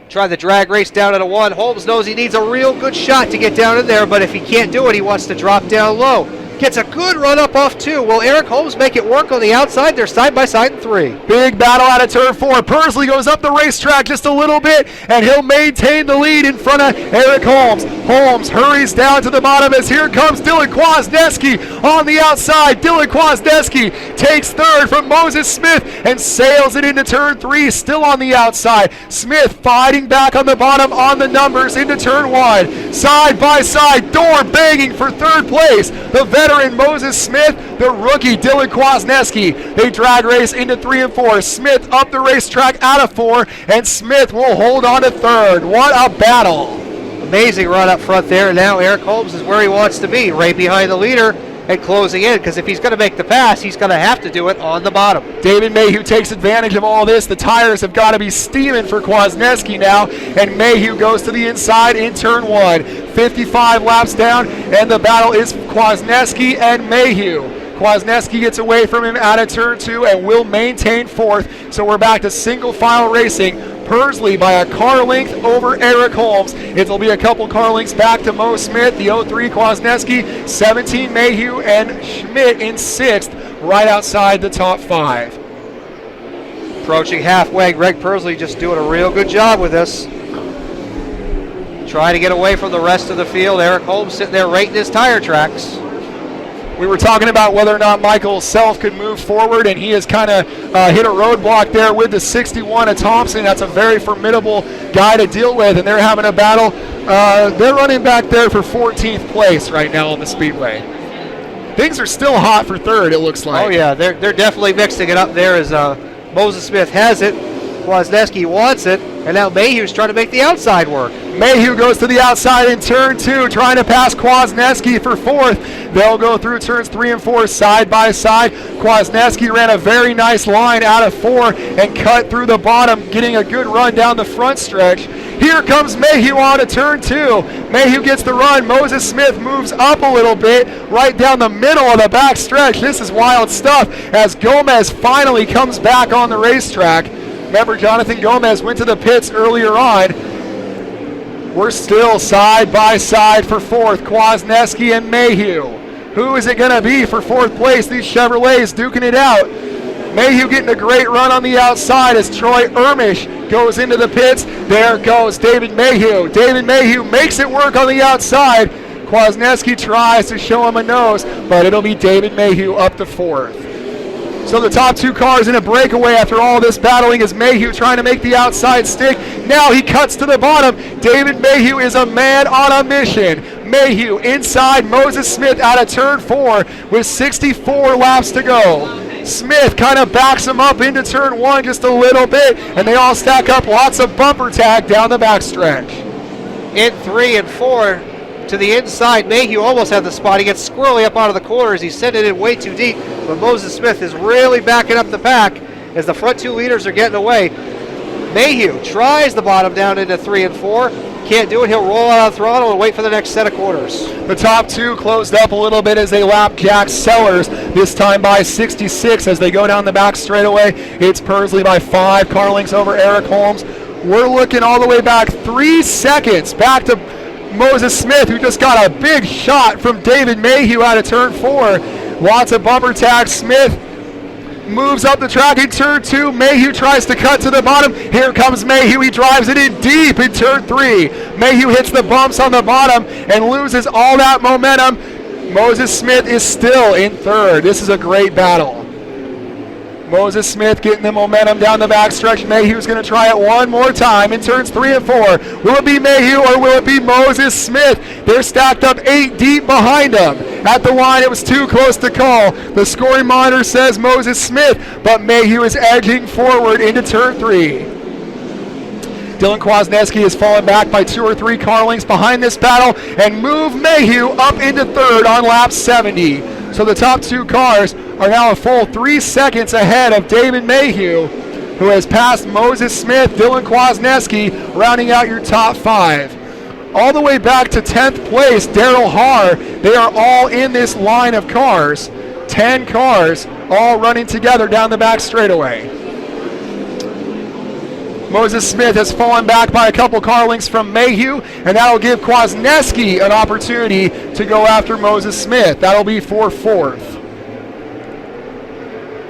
S2: tried the drag race down at a 1. Holmes knows he needs a real good shot to get down in there, but if he can't do it, he wants to drop down low. Gets a good run up off 2. Will Eric Holmes make it work on the outside? They're side by side in 3.
S3: Big battle out of turn 4. Persley goes up the racetrack just a little bit, and he'll maintain the lead in front of Eric Holmes. Holmes hurries down to the bottom as here comes Dylan Kwasniewski on the outside. Dylan Kwasniewski takes 3rd from Moses Smith and sails it into turn 3, still on the outside. Smith fighting back on the bottom on the numbers into turn 1. Side by side, door banging for 3rd place. The veteran Moses Smith, the rookie Dylan Kwasniewski. They drag race into 3 and 4. Smith up the racetrack out of 4, and Smith will hold on to 3rd. What a battle.
S2: Amazing run up front there. Now Eric Holmes is where he wants to be, right behind the leader and closing in, because if he's going to make the pass, he's going to have to do it on the bottom.
S3: David Mayhew takes advantage of all this. The tires have got to be steaming for Kwasniewski now, and Mayhew goes to the inside in turn 1. 55 laps down, and the battle is Kwasniewski and Mayhew. Kwasniewski gets away from him out of turn 2 and will maintain 4th, so we're back to single file racing. Persley by a car length over Eric Holmes. It'll be a couple car lengths back to Mo Smith, the 03 Kwasniewski, 17 Mayhew, and Schmidt in 6th, right outside the top 5.
S2: Approaching halfway, Greg Persley just doing a real good job with this. Trying to get away from the rest of the field. Eric Holmes sitting there rating his tire tracks.
S3: We were talking about whether or not Michael Self could move forward, and he has kind of hit a roadblock there with the 61 of Thompson. That's a very formidable guy to deal with, and they're having a battle. They're running back there for 14th place right now on the Speedway. Things are still hot for 3rd, it looks like.
S2: Oh, yeah, they're definitely mixing it up there as Moses Smith has it. Kwasniewski wants it, And now Mayhew's trying to make the outside work.
S3: Mayhew goes to the outside in turn 2, trying to pass Kwasniewski for 4th. They'll go through turns 3 and 4 side by side. Kwasniewski ran a very nice line out of 4 and cut through the bottom, getting a good run down the front stretch. Here comes Mayhew on to turn 2. Mayhew gets the run. Moses Smith moves up a little bit, right down the middle of the back stretch. This is wild stuff as Gomez finally comes back on the racetrack. Remember, Jonathan Gomez went to the pits earlier on. We're still side by side for 4th, Kwasniewski and Mayhew. Who is it going to be for 4th place? These Chevrolets duking it out. Mayhew getting a great run on the outside as Troy Ermish goes into the pits. There goes David Mayhew. David Mayhew makes it work on the outside. Kwasniewski tries to show him a nose, but it'll be David Mayhew up to 4th. So the top 2 cars in a breakaway after all this battling is Mayhew trying to make the outside stick. Now he cuts to the bottom. David Mayhew is a man on a mission. Mayhew inside Moses Smith out of turn 4 with 64 laps to go. Smith kind of backs him up into turn 1 just a little bit, and they all stack up lots of bumper tag down the backstretch.
S2: In 3 and 4 to the inside, Mayhew almost had the spot. He gets squirrely up out of the corners. He's sending it in way too deep, but Moses Smith is really backing up the pack as the front 2 leaders are getting away. Mayhew tries the bottom down into 3 and 4. Can't do it. He'll roll out of the throttle and wait for the next set of quarters.
S3: The top 2 closed up a little bit as they lap Jack Sellers, this time by 66 as they go down the back straightaway. It's Pursley by 5 car lengths over Eric Holmes. We're looking all the way back 3 seconds back to Moses Smith, who just got a big shot from David Mayhew out of turn 4. Lots of bumper tag. Smith moves up the track in turn 2. Mayhew tries to cut to the bottom. Here comes Mayhew. He drives it in deep in turn 3. Mayhew hits the bumps on the bottom and loses all that momentum. Moses Smith is still in 3rd. This is a great battle. Moses Smith getting the momentum down the backstretch. Mayhew's going to try it one more time in turns 3 and 4. Will it be Mayhew or will it be Moses Smith? They're stacked up 8 deep behind him. At the line, it was too close to call. The scoring monitor says Moses Smith, but Mayhew is edging forward into turn 3. Dylan Kwasniewski has fallen back by 2 or 3 car lengths behind this battle and move Mayhew up into 3rd on lap 70. So the top 2 cars are now a full 3 seconds ahead of David Mayhew, who has passed Moses Smith, Dylan Kwasniewski, rounding out your top 5. All the way back to 10th place, Daryl Haar. They are all in this line of cars. 10 cars all running together down the back straightaway. Moses Smith has fallen back by a couple car lengths from Mayhew, and that'll give Kwasniewski an opportunity to go after Moses Smith. That'll be for 4th.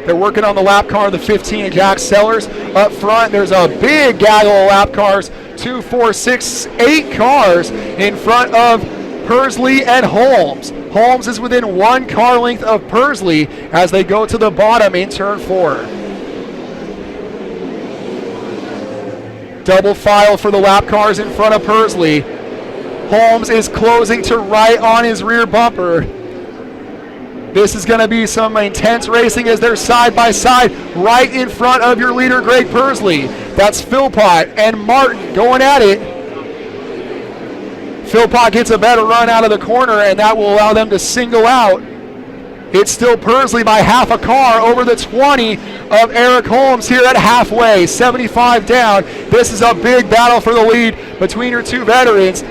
S3: They're working on the lap car, the 15 of Jack Sellers. Up front, there's a big gaggle of lap cars. 2, 4, 6, 8 cars in front of Pursley and Holmes. Holmes is within 1 car length of Pursley as they go to the bottom in turn 4. Double file for the lap cars in front of Pursley. Holmes is closing to right on his rear bumper. This is going to be some intense racing as they're side by side right in front of your leader, Greg Pursley. That's Philpott and Martin going at it. Philpott gets a better run out of the corner, and that will allow them to single out. It's still Pursley by half a car over the 20 of Eric Holmes here at halfway, 75 down. This is a big battle for the lead between your 2 veterans.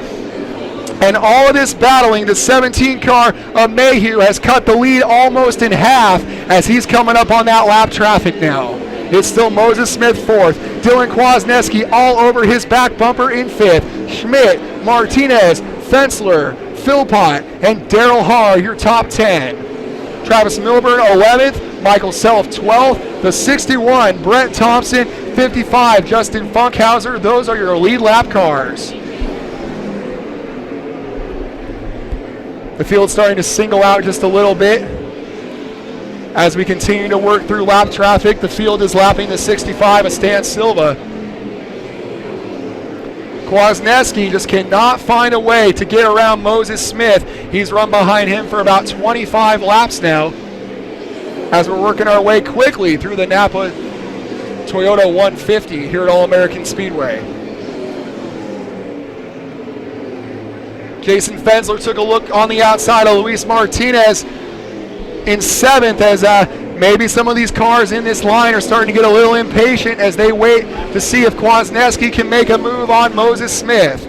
S3: And all of this battling, the 17 car of Mayhew has cut the lead almost in half as he's coming up on that lap traffic now. It's still Moses Smith 4th. Dylan Kwasniewski all over his back bumper in 5th. Schmidt, Martinez, Fensler, Philpott, and Daryl Haar, your top 10. Travis Milburn 11th, Michael Self 12th, the 61, Brett Thompson, 55, Justin Funkhauser. Those are your lead lap cars. The field's starting to single out just a little bit. As we continue to work through lap traffic, the field is lapping the 65 of Stan Silva. Kwasniewski just cannot find a way to get around Moses Smith. He's run behind him for about 25 laps now as we're working our way quickly through the Napa Toyota 150 here at All American Speedway. Jason Fensler took a look on the outside of Luis Martinez in 7th as maybe some of these cars in this line are starting to get a little impatient as they wait to see if Kwasniewski can make a move on Moses Smith.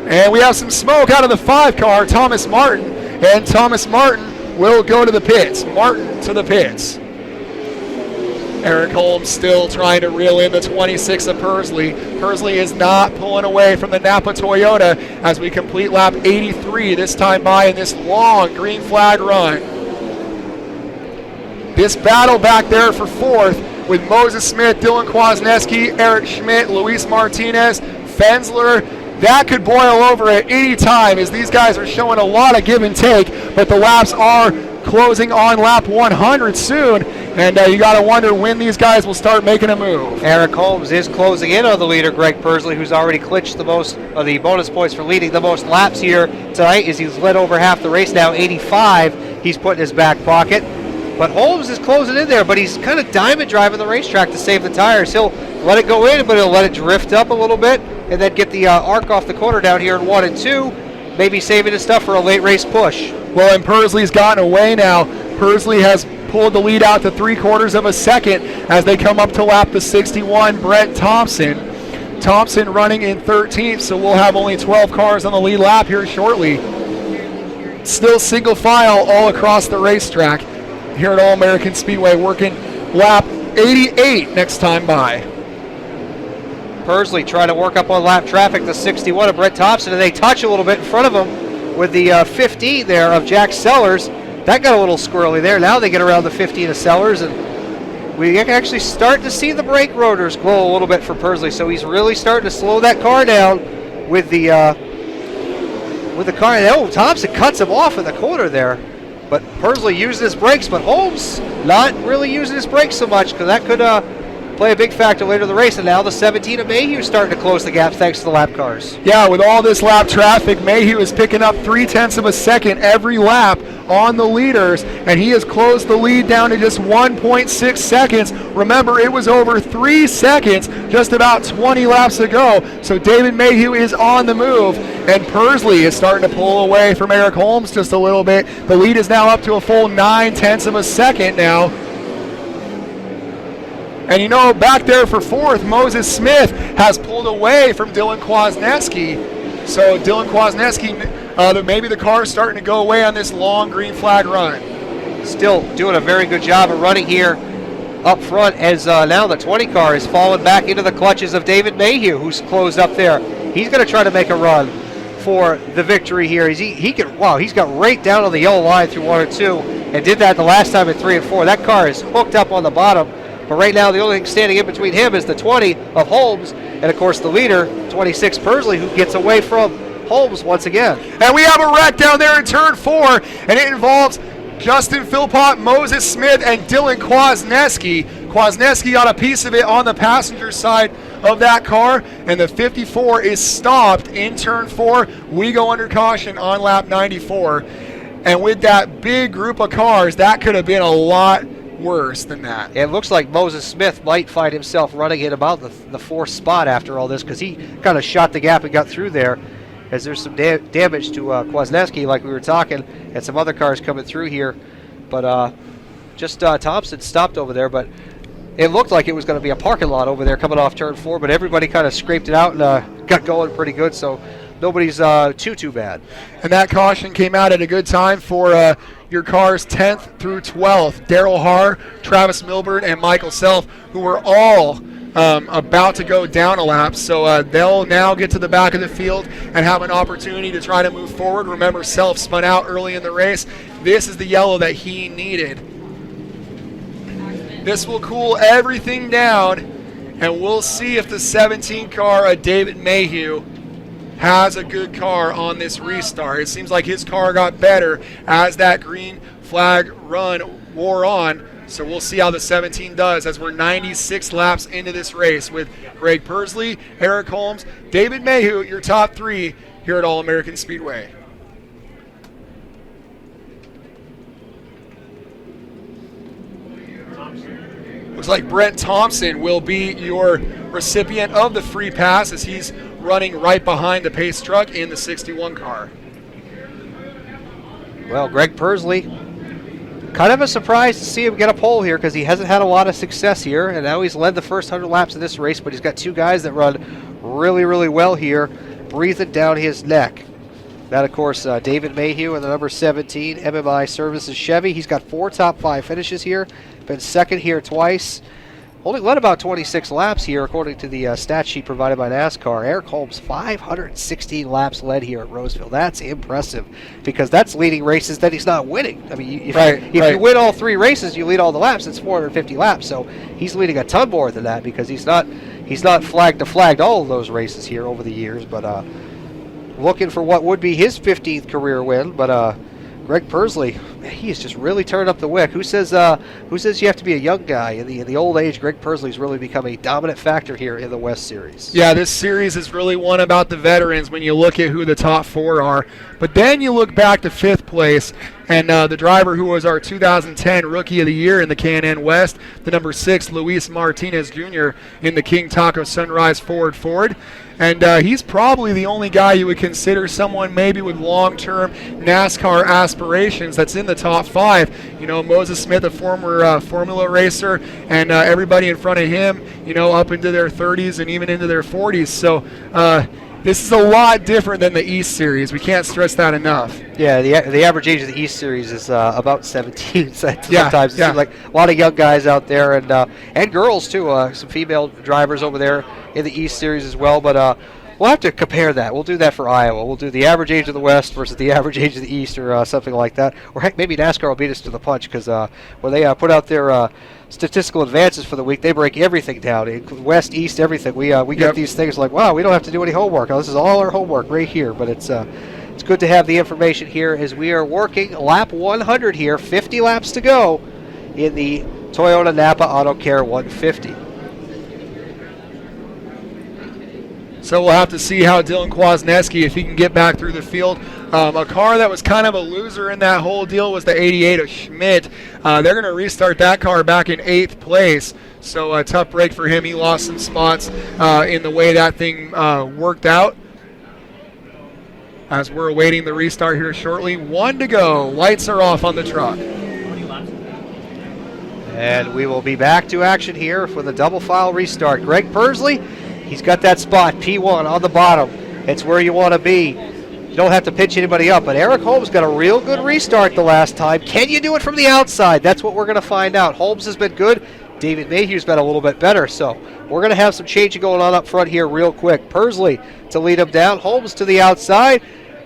S3: And we have some smoke out of the 5 car, Thomas Martin, and Thomas Martin will go to the pits. Martin to the pits. Eric Holmes still trying to reel in the 26 of Pursley. Pursley is not pulling away from the Napa Toyota as we complete lap 83 this time by in this long green flag run. This battle back there for 4th with Moses Smith, Dylan Kwasniewski, Eric Schmidt, Luis Martinez, Fensler. That could boil over at any time as these guys are showing a lot of give and take, but the laps are closing on lap 100 soon, and you got to wonder when these guys will start making a move.
S2: Eric Holmes is closing in on the leader, Greg Pursley, who's already clinched the most of the bonus points for leading the most laps here tonight, as he's led over half the race now, 85 he's put in his back pocket. But Holmes is closing in there, but he's kind of diamond driving the racetrack to save the tires. He'll let it go in, but he'll let it drift up a little bit and then get the arc off the corner down here in 1 and 2, maybe saving his stuff for a late race push.
S3: Well, and Pursley's gotten away now. Pursley has pulled the lead out to 3/4 of a second as they come up to lap the 61, Brett Thompson. Thompson running in 13th, so we'll have only 12 cars on the lead lap here shortly. Still single file all across the racetrack here at All American Speedway, working lap 88 next time by.
S2: Pursley trying to work up on lap traffic, the 61 of Brett Thompson, and they touch a little bit in front of him with the 15 there of Jack Sellers. That got a little squirrely there. Now they get around the 15 of Sellers, and we can actually start to see the brake rotors glow a little bit for Pursley. So he's really starting to slow that car down with the car. Oh, Thompson cuts him off in the corner there. But Pursley used his brakes, but Holmes not really using his brakes so much because that could play a big factor later in the race. And now the 17 of Mayhew starting to close the gap thanks to the lap cars.
S3: Yeah, with all this lap traffic, Mayhew is picking up 0.3 of a second every lap on the leaders, and he has closed the lead down to just 1.6 seconds. Remember, it was over 3 seconds just about 20 laps ago. So David Mayhew is on the move, and Pursley is starting to pull away from Eric Holmes just a little bit. The lead is now up to a full 0.9 of a second now. And you know, back there for 4th, Moses Smith has pulled away from Dylan Kwasniewski. So Dylan Kwasniewski, maybe the car is starting to go away on this long green flag run.
S2: Still doing a very good job of running here up front as now the 20 car is falling back into the clutches of David Mayhew, who's closed up there. He's going to try to make a run for the victory here. He's got right down on the yellow line through 1 and 2 and did that the last time at 3 and 4. That car is hooked up on the bottom. But right now, the only thing standing in between him is the 20 of Holmes, and of course the leader, 26 Pursley, who gets away from Holmes once again.
S3: And we have a wreck down there in turn 4, and it involves Justin Philpott, Moses Smith, and Dylan Kwasniewski. Kwasniewski got a piece of it on the passenger side of that car, and the 54 is stopped in turn 4. We go under caution on lap 94. And with that big group of cars, that could have been a lot worse than that.
S2: It looks like Moses Smith might find himself running in about the 4th spot after all this, because he kind of shot the gap and got through there, as there's some damage to Kwasniewski like we were talking, and some other cars coming through here. But just Thompson stopped over there, but it looked like it was going to be a parking lot over there coming off turn 4, but everybody kind of scraped it out and got going pretty good, so nobody's too bad.
S3: And that caution came out at a good time for your cars 10th through 12th. Daryl Haar, Travis Milburn, and Michael Self, who were all about to go down a lap. So they'll now get to the back of the field and have an opportunity to try to move forward. Remember, Self spun out early in the race. This is the yellow that he needed. This will cool everything down, and we'll see if the 17 car, David Mayhew, has a good car on this restart. It seems like his car got better as that green flag run wore on. So we'll see how the 17 does as we're 96 laps into this race with Greg Pursley, Eric Holmes, David Mayhew, your top 3 here at All American Speedway. Looks like Brent Thompson will be your recipient of the free pass as he's running right behind the pace truck in the 61 car.
S2: Well, Greg Persley, kind of a surprise to see him get a pole here because he hasn't had a lot of success here, and now he's led the first 100 laps of this race, but he's got two guys that run really, really well here, breathing down his neck. That, of course, David Mayhew in the number 17 MMI Services Chevy. He's got 4 top 5 finishes here, been second here twice. Only led about 26 laps here, according to the stat sheet provided by NASCAR. Eric Holmes, 516 laps led here at Roseville. That's impressive because that's leading races that he's not winning. I mean, if you win all 3 races, you lead all the laps. It's 450 laps. So he's leading a ton more than that because he's not flag to flagged all of those races here over the years. But looking for what would be his 15th career win. But Greg Persley, he has just really turned up the wick. Who says you have to be a young guy? In the old age, Greg Persley's really become a dominant factor here in the West Series.
S3: Yeah, this series is really one about the veterans when you look at who the top 4 are. But then you look back to 5th place, and the driver who was our 2010 Rookie of the Year in the K&N West, the number 6, Luis Martinez Jr. in the King Taco Sunrise Ford. And he's probably the only guy you would consider someone maybe with long-term NASCAR aspirations that's in the top 5. You know, Moses Smith, a former Formula racer, and everybody in front of him, you know, up into their 30s and even into their 40s. So this is a lot different than the East Series. We can't stress that enough.
S2: Yeah, the average age of the East Series is about 17. Sometimes it seems like a lot of young guys out there, and girls too. Some female drivers over there in the East Series as well. But we'll have to compare that. We'll do that for Iowa. We'll do the average age of the West versus the average age of the East, or something like that. Or heck, maybe NASCAR will beat us to the punch because when they put out their statistical advances for the week, they break everything down. West, East, everything. We get these things like, wow, we don't have to do any homework. Oh, this is all our homework right here. But it's good to have the information here as we are working lap 100 here, 50 laps to go in the Toyota Napa Auto Care 150.
S3: So we'll have to see how Dylan Kwasniewski, if he can get back through the field. A car that was kind of a loser in that whole deal was the 88 of Schmidt. They're going to restart that car back in 8th place. So a tough break for him. He lost some spots in the way that thing worked out. As we're awaiting the restart here shortly. 1 to go. Lights are off on the truck.
S2: And we will be back to action here for the double file restart. Greg Persley, he's got that spot, P1 on the bottom. It's where you want to be. You don't have to pitch anybody up. But Eric Holmes got a real good restart the last time. Can you do it from the outside? That's what we're going to find out. Holmes has been good. David Mayhew's been a little bit better. So we're going to have some changing going on up front here real quick. Persley to lead him down. Holmes to the outside.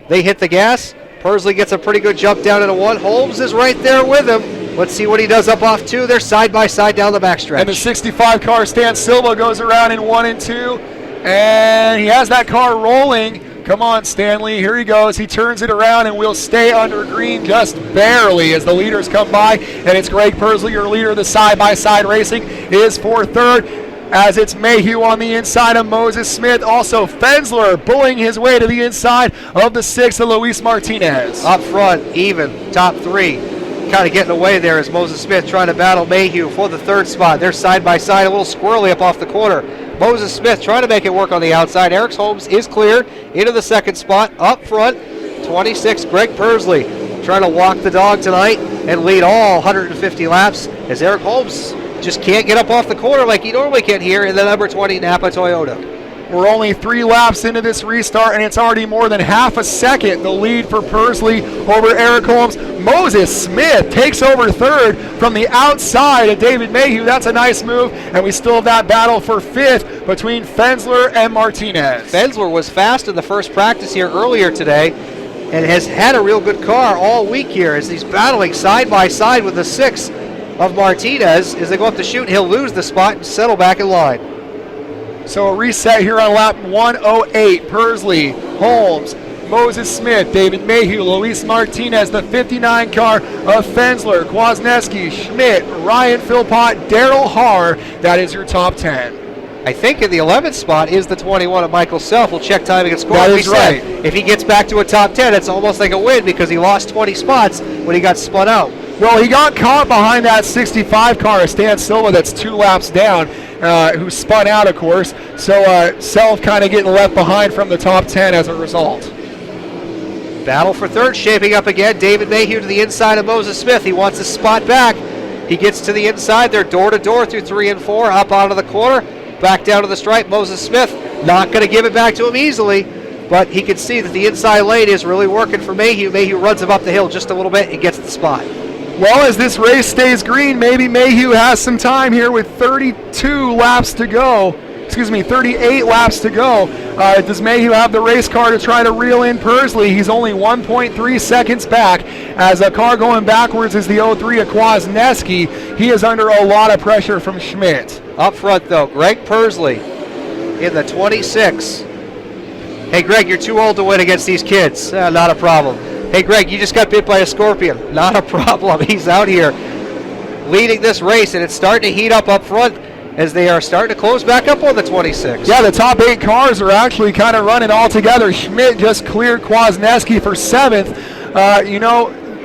S2: They hit the gas. Persley gets a pretty good jump down into 1. Holmes is right there with him. Let's see what he does up off 2. They're side by side down the backstretch.
S3: And the 65 car, Stan Silva, goes around in 1 and 2. And he has that car rolling. Come on, Stanley. Here he goes. He turns it around, and we'll stay under green just barely as the leaders come by. And it's Greg Persley, your leader of the side-by-side racing, is for 3rd. As it's Mayhew on the inside of Moses Smith. Also Fensler bullying his way to the inside of the 6th of Luis Martinez.
S2: Up front, even, top 3. Kind of getting away there as Moses Smith trying to battle Mayhew for the 3rd spot. They're side by side, a little squirrely up off the corner. Moses Smith trying to make it work on the outside. Eric Holmes is cleared into the 2nd spot. Up front, 26, Greg Persley trying to walk the dog tonight and lead all 150 laps as Eric Holmes just can't get up off the corner like he normally can here in the number 20 Napa Toyota.
S3: We're only 3 laps into this restart, and it's already more than half a second the lead for Persley over Eric Holmes. Moses Smith takes over 3rd from the outside of David Mayhew. That's a nice move, and we still have that battle for 5th between Fensler and Martinez.
S2: Fensler was fast in the first practice here earlier today and has had a real good car all week here as he's battling side by side with the 6th of Martinez. As they go up to shoot, he'll lose the spot and settle back in line.
S3: So a reset here on lap 108. Persley, Holmes, Moses Smith, David Mayhew, Luis Martinez, the 59 car of Fensler, Kwasniewski, Schmidt, Ryan Philpott, Daryl Haar. That is your top 10.
S2: I think in the 11th spot is the 21 of Michael Self. We'll check timing and score.
S3: That is right.
S2: If he gets back to a top 10, it's almost like a win because he lost 20 spots when he got spun out.
S3: Well, he got caught behind that 65 car, Stan Silva, that's 2 laps down, who spun out, of course. So Self kind of getting left behind from the top 10 as a result.
S2: Battle for third shaping up again. David Mayhew to the inside of Moses Smith. He wants his spot back. He gets to the inside. They're door to door through 3 and 4. Up onto the corner. Back down to the stripe. Moses Smith not going to give it back to him easily. But he can see that the inside lane is really working for Mayhew. Mayhew runs him up the hill just a little bit and gets the spot.
S3: Well, as this race stays green, maybe Mayhew has some time here with 38 laps to go. Does Mayhew have the race car to try to reel in Persley? He's only 1.3 seconds back as a car going backwards is the 03 of Kwasniewski. He is under a lot of pressure from Schmidt.
S2: Up front, though, Greg Persley in the 26. Hey, Greg, you're too old to win against these kids. Not a problem. Hey, Greg, you just got bit by a scorpion. Not a problem. He's out here leading this race, and it's starting to heat up front as they are starting to close back up on the 26.
S3: Yeah, the top 8 cars are actually kind of running all together. Schmidt just cleared Kwasniewski for 7th.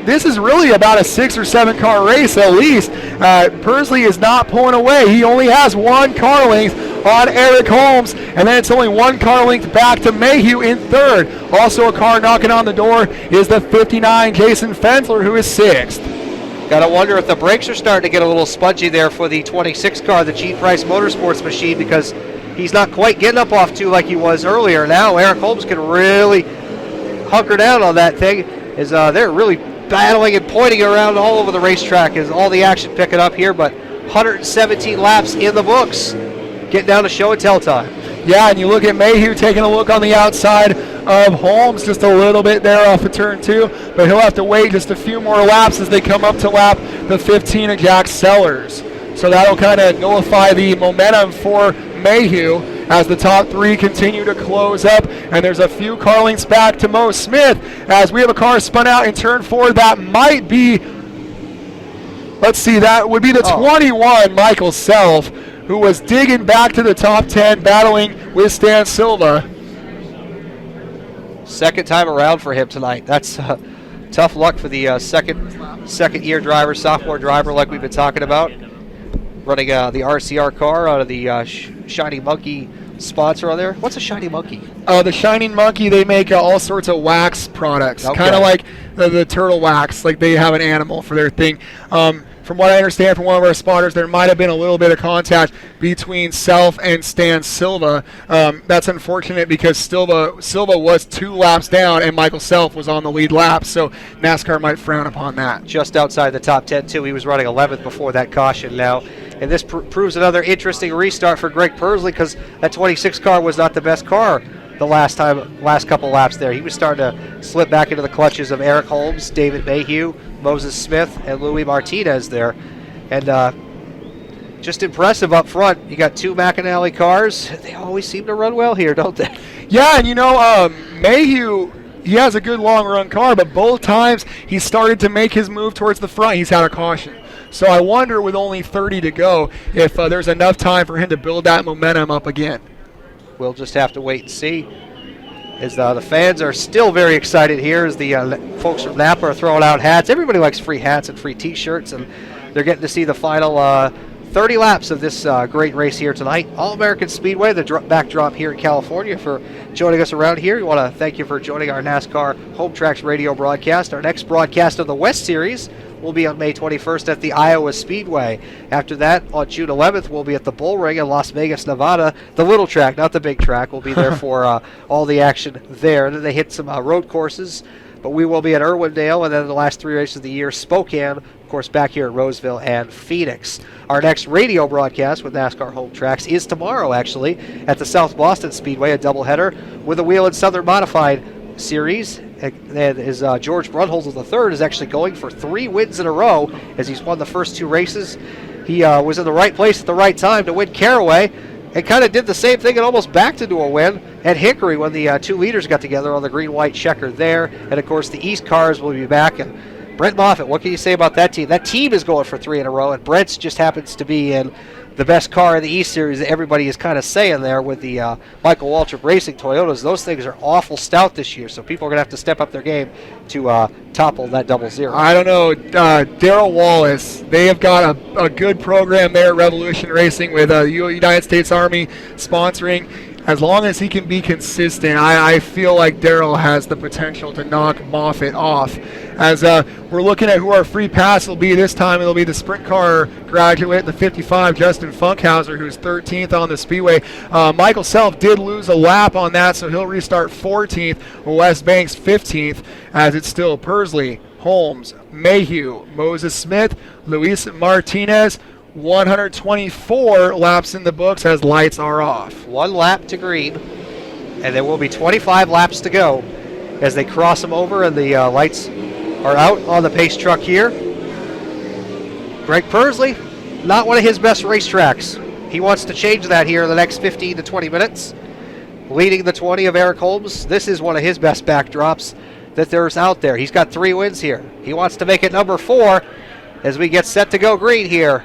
S3: This is really about a 6 or 7 car race at least. Persley is not pulling away. He only has 1 car length on Eric Holmes, and then it's only 1 car length back to Mayhew in 3rd. Also a car knocking on the door is the 59 Jason Fensler, who is 6th.
S2: Got to wonder if the brakes are starting to get a little spongy there for the 26 car, the Gene Price Motorsports machine, because he's not quite getting up off 2 like he was earlier. Now Eric Holmes can really hunker down on that thing as they're really battling and pointing around all over the racetrack as all the action picking up here, but 117 laps in the books. Getting down to show and tell time.
S3: Yeah, and you look at Mayhew taking a look on the outside of Holmes just a little bit there off of turn 2, but he'll have to wait just a few more laps as they come up to lap the 15 of Jack Sellers. So that'll kind of nullify the momentum for Mayhew as the top 3 continue to close up, and there's a few car lengths back to Mo Smith as we have a car spun out in turn 4. That might be, that would be the 21, Michael Self, who was digging back to the top 10, battling with Stan Silva.
S2: Second time around for him tonight. That's tough luck for the second year driver, sophomore driver, like we've been talking about. Running the RCR car out of the Shiny Monkey sponsor on there. What's a Shiny Monkey?
S3: The Shining Monkey, they make all sorts of wax products, kind of like the turtle wax, like they have an animal for their thing. From what I understand from one of our spotters, there might have been a little bit of contact between Self and Stan Silva. That's unfortunate because Silva was 2 laps down and Michael Self was on the lead lap, so NASCAR might frown upon that.
S2: Just outside the top 10, too. He was running 11th before that caution now. And this proves another interesting restart for Greg Persley because that 26 car was not the best car the last couple laps there. He was starting to slip back into the clutches of Eric Holmes, David Mayhew, Moses Smith, and Louis Martinez there. And just impressive up front. You got 2 McAnally cars. They always seem to run well here, don't they?
S3: Yeah, and Mayhew, he has a good long-run car, but both times he started to make his move towards the front, he's had a caution. So I wonder, with only 30 to go, if there's enough time for him to build that momentum up again.
S2: We'll just have to wait and see. As the fans are still very excited here as the folks from Napa are throwing out hats. Everybody likes free hats and free T-shirts, and they're getting to see the final 30 laps of this great race here tonight. All American Speedway, the backdrop here in California, for joining us around here. We want to thank you for joining our NASCAR Home Tracks Radio broadcast. Our next broadcast of the West Series will be on May 21st at the Iowa Speedway. After that, on June 11th, we'll be at the Bull Ring in Las Vegas, Nevada. The little track, not the big track. We'll be there for all the action there. And then they hit some road courses, but we will be at Irwindale, and then the last 3 races of the year, Spokane, of course, back here at Roseville and Phoenix. Our next radio broadcast with NASCAR Home Tracks is tomorrow, actually, at the South Boston Speedway, a doubleheader with a Wheel and Southern Modified Series. And is George Brunholzer III is actually going for 3 wins in a row as he's won the first 2 races. He was in the right place at the right time to win Caraway and kind of did the same thing and almost backed into a win at Hickory when the 2 leaders got together on the green-white checker there. And, of course, the East cars will be back. And Brent Moffitt, what can you say about that team? That team is going for 3 in a row, and Brent's just happens to be in the best car in the East Series that everybody is kind of saying there with the Michael Waltrip Racing Toyotas. Those things are awful stout this year, so people are going to have to step up their game to topple that 00.
S3: I don't know. Darrell Wallace, they have got a good program there at Revolution Racing with United States Army sponsoring. as long as he can be consistent, I feel like Darrell has the potential to knock Moffitt off. As we're looking at who our free pass will be this time, it'll be the sprint car graduate, the 55, Justin Funkhauser, who's 13th on the Speedway. Michael Self did lose a lap on that, so he'll restart 14th. Wes Banks 15th, as it's still Pursley, Holmes, Mayhew, Moses Smith, Luis Martinez. 124 laps in the books as lights are off.
S2: 1 lap to green, and there will be 25 laps to go as they cross them over and the lights are out on the pace truck here. Greg Pursley, not one of his best racetracks. He wants to change that here in the next 15 to 20 minutes. Leading the 20 of Eric Holmes, this is one of his best backdrops that there's out there. He's got 3 wins here. He wants to make it number 4 as we get set to go green here.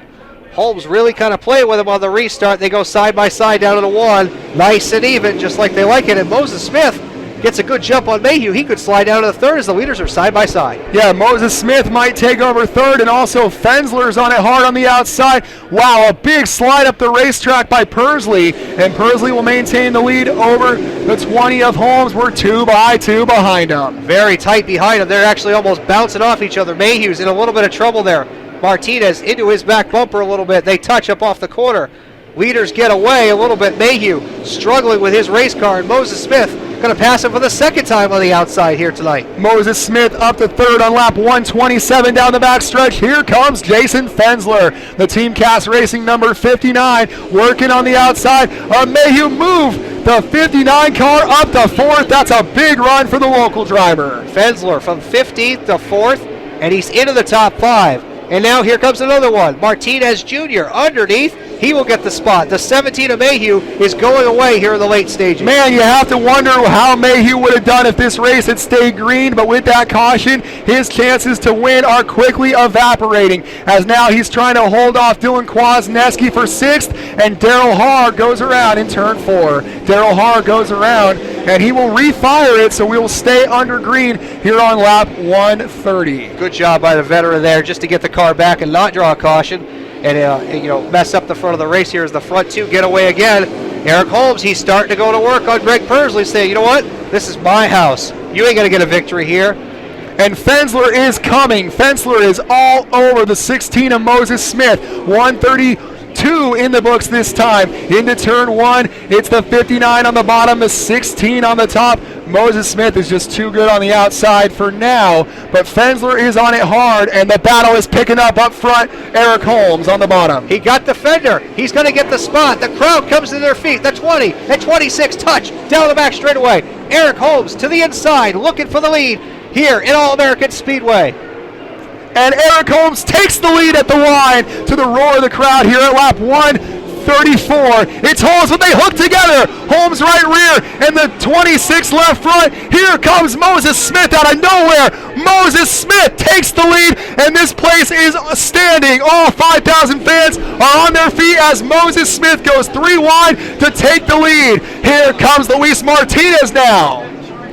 S2: Holmes really kind of playing with him on the restart. They go side by side down to the 1. Nice and even, just like they like it. And Moses Smith gets a good jump on Mayhew. He could slide down to the 3rd as the leaders are side by side.
S3: Yeah, Moses Smith might take over 3rd, and also Fensler's on it hard on the outside. Wow, a big slide up the racetrack by Pursley, and Pursley will maintain the lead over the 20 of Holmes. We're 2 by 2 behind him.
S2: Very tight behind him. They're actually almost bouncing off each other. Mayhew's in a little bit of trouble there. Martinez into his back bumper a little bit. They touch up off the corner. Leaders get away a little bit. Mayhew struggling with his race car, and Moses Smith going to pass him for the 2nd time on the outside here tonight.
S3: Moses Smith up to 3rd on lap 127 down the backstretch. Here comes Jason Fensler, the Team Cass Racing number 59, working on the outside. Mayhew moved the 59 car up to 4th. That's a big run for the local driver.
S2: Fensler from 15th to 4th, and he's into the top 5. And now here comes another one. Martinez Jr. underneath. He will get the spot. The 17 of Mayhew is going away here in the late stages.
S3: Man, you have to wonder how Mayhew would have done if this race had stayed green, but with that caution, his chances to win are quickly evaporating, as now he's trying to hold off Dylan Kwasniewski for 6th, and Darrell Haar goes around in turn 4. Darrell Haar goes around, and he will refire it, so we will stay under green here on lap 130.
S2: Good job by the veteran there just to get the car back and not draw a caution. And mess up the front of the race here as the front 2 get away again. Eric Holmes, he's starting to go to work on Greg Pursley, saying, you know what, this is my house. You ain't going to get a victory here.
S3: And Fensler is coming. Fensler is all over the 16 of Moses Smith. 132 in the books this time. Into turn 1, it's the 59 on the bottom, the 16 on the top. Moses Smith is just too good on the outside for now, but Fensler is on it hard, and the battle is picking up front. Eric Holmes on the bottom.
S2: He got the fender. He's going to get the spot. The crowd comes to their feet. The 20 and 26 touch down the back straightaway. Eric Holmes to the inside, looking for the lead here in All American Speedway.
S3: And Eric Holmes takes the lead at the line to the roar of the crowd here at lap 134. It's Holmes, but they hook together. Holmes right rear and the 26 left front. Here comes Moses Smith out of nowhere. Moses Smith takes the lead, and this place is standing. All 5,000 fans are on their feet as Moses Smith goes 3 wide to take the lead. Here comes Luis Martinez now.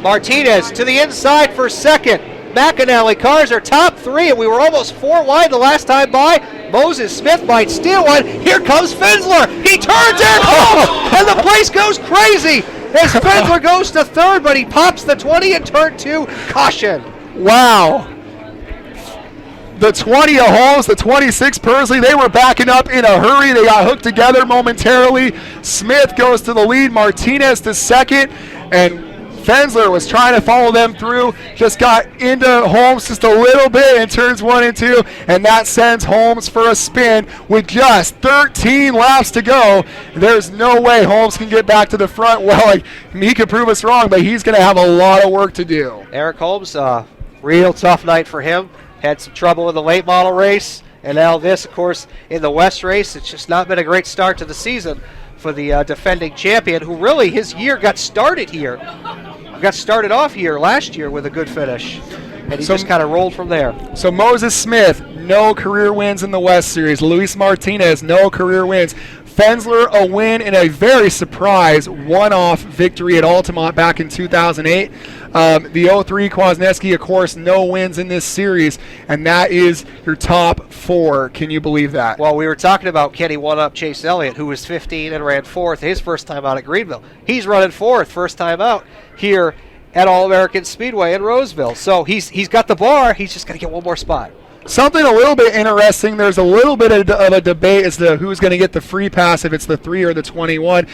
S2: Martinez to the inside for 2nd. McAnally cars are top 3, and we were almost 4 wide the last time by. Moses Smith might steal one. Here comes Fensler. He turns Eric Holmes, and the place goes crazy as Fensler goes to 3rd, but he pops the 20 in turn 2. Caution.
S3: Wow. The 20 of Holmes, the 26 Pursley, they were backing up in a hurry. They got hooked together momentarily. Smith goes to the lead, Martinez to 2nd, and Fensler was trying to follow them through, just got into Holmes just a little bit in turns 1 and 2, and that sends Holmes for a spin with just 13 laps to go. There's no way Holmes can get back to the front. Well, he could prove us wrong, but he's going to have a lot of work to do.
S2: Eric Holmes, real tough night for him. Had some trouble in the late model race, and now this, of course, in the West race. It's just not been a great start to the season for the defending champion, who really his year got started here. Got started off here last year with a good finish, and he just kind of rolled from there.
S3: So Moses Smith, no career wins in the West Series. Luis Martinez, no career wins. Fensler a win in a very surprise one-off victory at Altamont back in 2008. The 03 Kwasniewski, of course, no wins in this series, and that is your top 4. Can you believe that?
S2: Well, we were talking about Kenny one-up Chase Elliott, who was 15 and ran 4th his first time out at Greenville. He's running 4th first time out here at All American Speedway in Roseville. So he's got the bar. He's just got to get one more spot.
S3: Something a little bit interesting, there's a little bit of a debate as to who's going to get the free pass, if it's the 3 or the 21.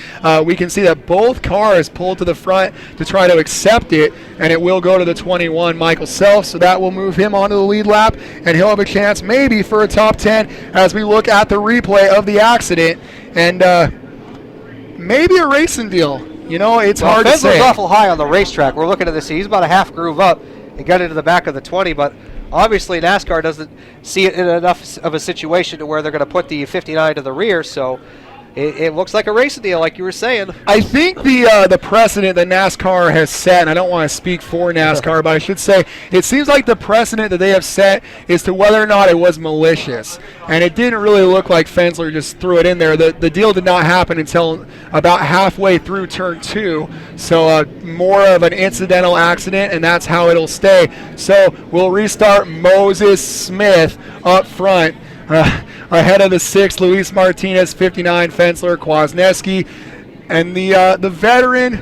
S3: We can see that both cars pulled to the front to try to accept it, and it will go to the 21, Michael Self, so that will move him onto the lead lap, and he'll have a chance maybe for a top 10 as we look at the replay of the accident, and maybe a racing deal. You know, it's hard to say.
S2: Fensler's awful high on the racetrack. We're looking at this. He's about a half groove up and got into the back of the 20, but obviously NASCAR doesn't see it in enough of a situation to where they're going to put the 59 to the rear, so it looks like a racing deal, like you were saying.
S3: I think the precedent that NASCAR has set, and I don't want to speak for NASCAR, but I should say it seems like the precedent that they have set is to whether or not it was malicious. And it didn't really look like Fensler just threw it in there. The deal did not happen until about halfway through turn 2, so more of an incidental accident, and that's how it'll stay. So we'll restart Moses Smith up front. Ahead of the 6, Luis Martinez, 59, Fensler, Kwasniewski. And the veteran,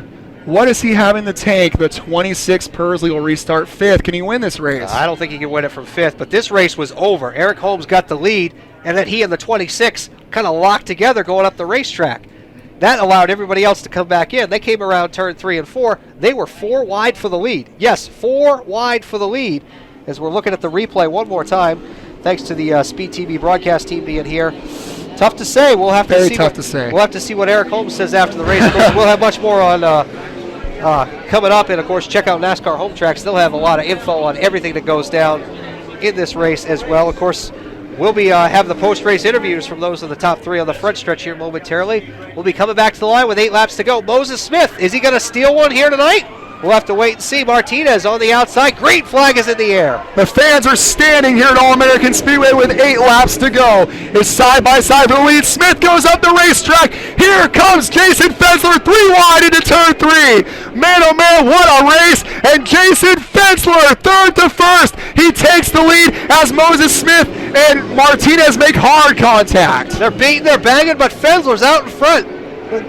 S3: what does he have in the tank? The 26, Pursley, will restart 5th. Can he win this race?
S2: I don't think he can win it from 5th, but this race was over. Eric Holmes got the lead, and then he and the 26 kind of locked together going up the racetrack. That allowed everybody else to come back in. They came around turn 3 and 4. They were 4 wide for the lead. Yes, 4 wide for the lead. As we're looking at the replay one more time, thanks to the Speed TV broadcast team being here. Tough to say. We'll have to
S3: Very
S2: see.
S3: tough to say.
S2: We'll have to see what Eric Holmes says after the race. Of course, we'll have much more on coming up, and of course, check out NASCAR Home Tracks. They'll have a lot of info on everything that goes down in this race as well. Of course, we'll be have the post-race interviews from those of the top 3 on the front stretch here momentarily. We'll be coming back to the line with 8 laps to go. Moses Smith, is he going to steal one here tonight? We'll have to wait and see. Martinez on the outside. Green flag is in the air.
S3: The fans are standing here at All American Speedway with 8 laps to go. It's side by side for the lead. Smith goes up the racetrack. Here comes Jason Fensler, 3 wide into turn 3. Man, oh man, what a race. And Jason Fensler, 3rd to 1st. He takes the lead as Moses Smith and Martinez make hard contact.
S2: They're beating, they're banging, but Fensler's out in front.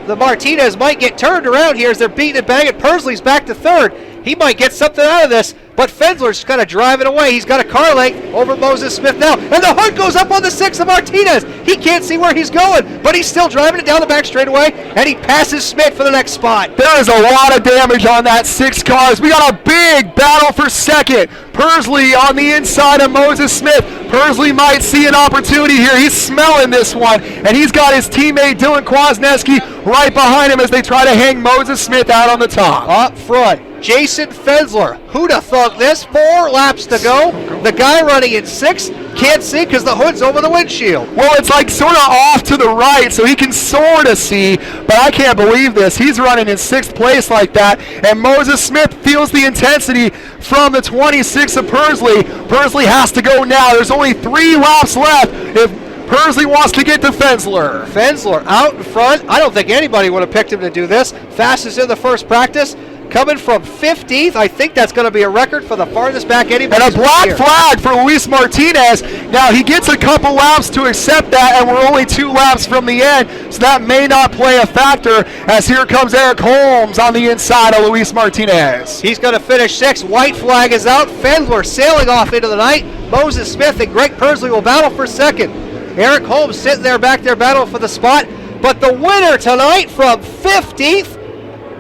S2: The Martinez might get turned around here as they're beating and banging. Pursley's back to 3rd. He might get something out of this, but Fensler's kind of driving away. He's got a car length over Moses Smith now, and the hood goes up on the 6 of Martinez. He can't see where he's going, but he's still driving it down the back straightaway, and he passes Smith for the next spot.
S3: There is a lot of damage on that 6 cars. We got a big battle for 2nd. Pursley on the inside of Moses Smith. Pursley might see an opportunity here. He's smelling this one, and he's got his teammate Dylan Kwasniewski right behind him as they try to hang Moses Smith out on the top.
S2: Up front, Jason Fensler. Who'd have thought this? 4 laps to go. The guy running in 6 can't see because the hood's over the windshield.
S3: Well, it's like sort of off to the right, so he can sort of see, but I can't believe this. He's running in 6th place like that, and Moses Smith feels the intensity from the 26 of Pursley. Pursley has to go now. There's only 3 laps left if Pursley wants to get to Fensler.
S2: Fensler out in front. I don't think anybody would have picked him to do this. Fastest in the first practice. Coming from 15th, I think that's going to be a record for the farthest back anybody.
S3: And a black flag for Luis Martinez. Now, he gets a couple laps to accept that, and we're only 2 laps from the end, so that may not play a factor, as here comes Eric Holmes on the inside of Luis Martinez.
S2: He's going to finish 6th. White flag is out. Fensler sailing off into the night. Moses Smith and Greg Pursley will battle for 2nd. Eric Holmes sitting there back there battling for the spot. But the winner tonight from 15th,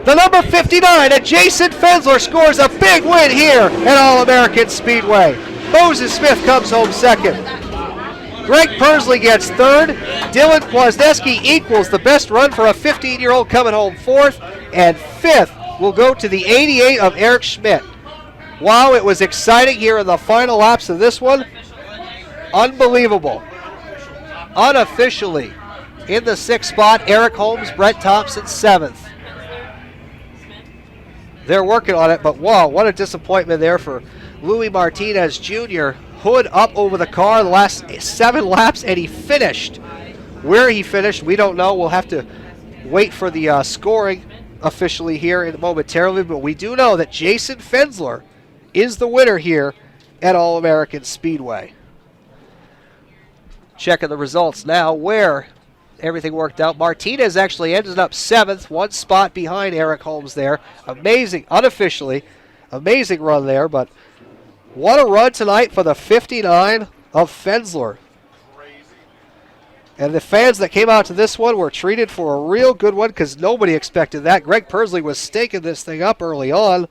S2: the number 59, and Jason Fensler scores a big win here at All American Speedway. Moses Smith comes home 2nd. Greg Pursley gets 3rd. Dylan Kwasniewski equals the best run for a 15-year-old coming home 4th. And 5th will go to the 88 of Eric Schmidt. Wow, it was exciting here in the final laps of this one. Unbelievable. Unofficially in the 6th spot, Eric Holmes, Brett Thompson 7th. They're working on it, but wow, what a disappointment there for Louis Martinez Jr. Hood up over the car the last 7 laps, and he finished Where he finished, we don't know. We'll have to wait for the scoring officially here momentarily, but we do know that Jason Fensler is the winner here at All American Speedway. Checking the results now, where everything worked out. Martinez actually ended up 7th, 1 spot behind Eric Holmes there. Amazing, unofficially, amazing run there, but what a run tonight for the 59 of Fensler. And the fans that came out to this one were treated for a real good one because nobody expected that. Greg Persley was staking this thing up early on,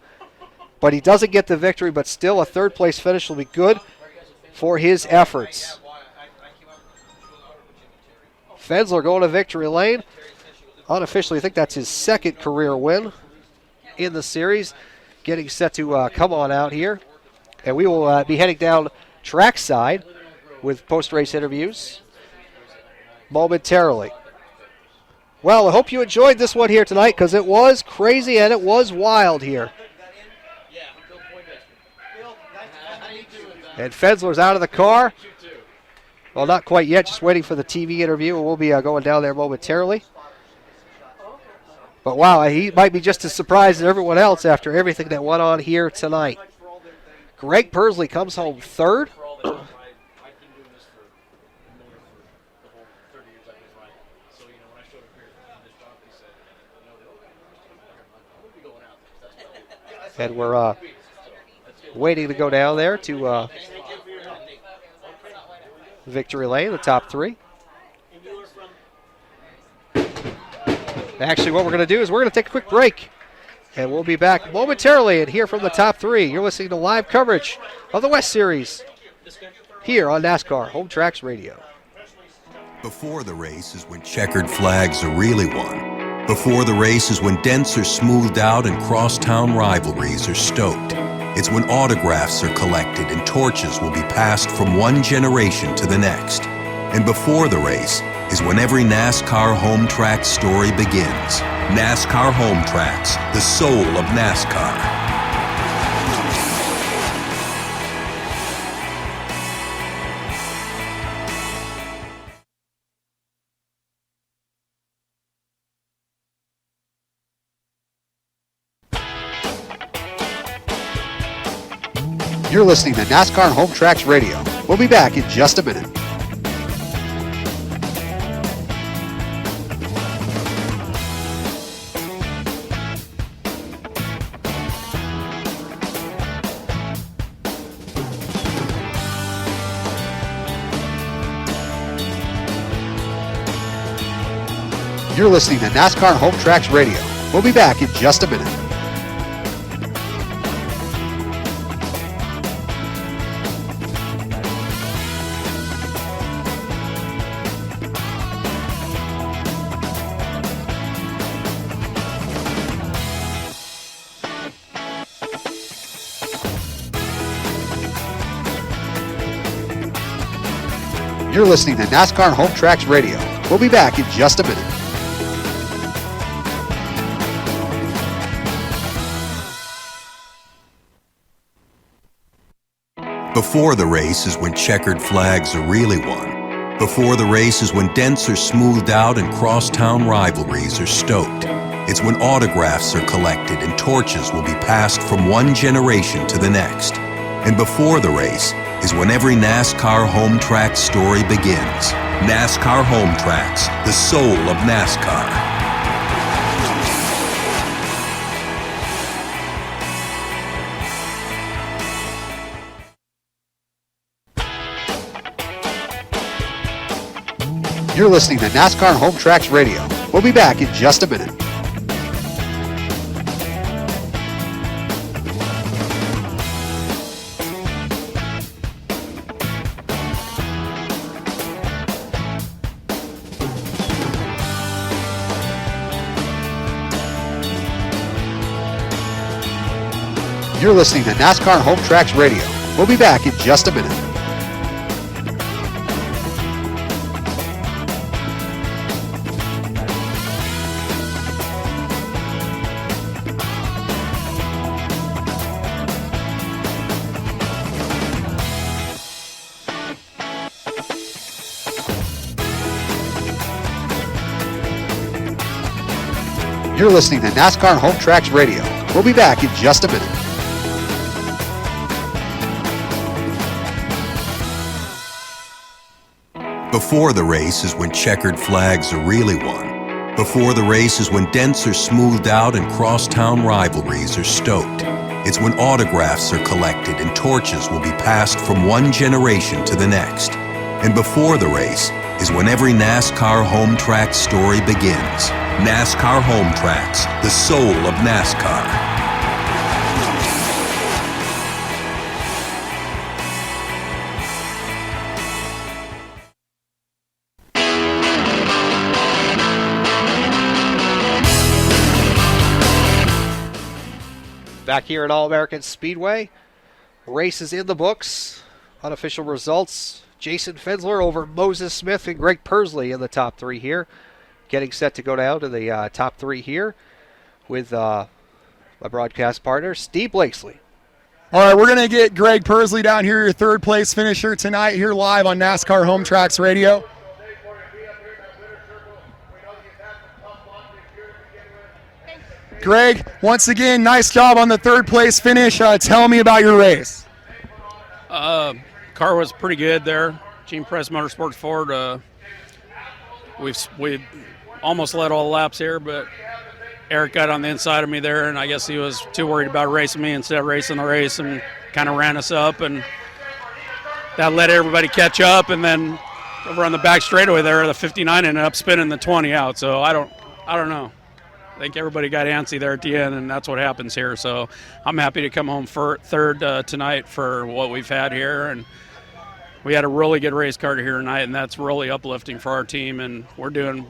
S2: but he doesn't get the victory, but still a third-place finish will be good for his efforts. Fensler going to victory lane. Unofficially, I think that's his 2nd career win in the series. Getting set to come on out here. And we will be heading down trackside with post-race interviews momentarily. Well, I hope you enjoyed this one here tonight because it was crazy and it was wild here. And Fensler's out of the car. Well, not quite yet, just waiting for the TV interview, and we'll be going down there momentarily. But wow, he might be just as surprised as everyone else after everything that went on here tonight. Greg Persley comes home 3rd. And we're waiting to go down there to victory lane, the top 3. Actually, what we're going to do is we're going to take a quick break, and we'll be back momentarily and hear from the top 3. You're listening to live coverage of the West Series here on NASCAR Home Tracks Radio.
S7: Before the race is when checkered flags are really won. Before the race is when dents are smoothed out and crosstown rivalries are stoked. It's when autographs are collected and torches will be passed from one generation to the next. And before the race is when every NASCAR Home Tracks story begins. NASCAR Home Tracks, the soul of NASCAR.
S8: You're listening to NASCAR Home Tracks Radio. We'll be back in just a minute. You're listening to NASCAR Home Tracks Radio. We'll be back in just a minute. You're listening to NASCAR Home Tracks Radio. We'll be back in just a minute.
S7: Before the race is when checkered flags are really won. Before the race is when dents are smoothed out and crosstown rivalries are stoked. It's when autographs are collected and torches will be passed from one generation to the next. And before the race is when every NASCAR Home Tracks story begins. NASCAR Home Tracks, the soul of NASCAR.
S8: You're listening to NASCAR Home Tracks Radio. We'll be back in just a minute. You're listening to NASCAR Home Tracks Radio. We'll be back in just a minute. You're listening to NASCAR Home Tracks Radio. We'll be back in just a minute.
S7: Before the race is when checkered flags are really won. Before the race is when dents are smoothed out and crosstown rivalries are stoked. It's when autographs are collected and torches will be passed from one generation to the next. And before the race is when every NASCAR Home Tracks story begins. NASCAR Home Tracks, the soul of NASCAR.
S2: Back here at All American Speedway, race is in the books. Unofficial results: Jason Fensler over Moses Smith and Greg Pursley in the top three here. Getting set to go down to the top three here with my broadcast partner, Steve Blakesley.
S3: All right, we're going to get Greg Pursley down here, your third place finisher tonight, here live on NASCAR Home Tracks Radio. Greg, once again, nice job on the third place finish. Tell me about your race.
S4: Car was pretty good there. Team Press Motorsports Ford. We've almost led all the laps here, but Eric got on the inside of me there, and I guess he was too worried about racing me instead of racing the race, and kind of ran us up, and that let everybody catch up. And then over on the back straightaway there, the 59 ended up spinning the 20 out. So I don't know. I think everybody got antsy there at the end, and that's what happens here. So I'm happy to come home for third tonight for what we've had here, and we had a really good race car here tonight, and that's really uplifting for our team. And we're doing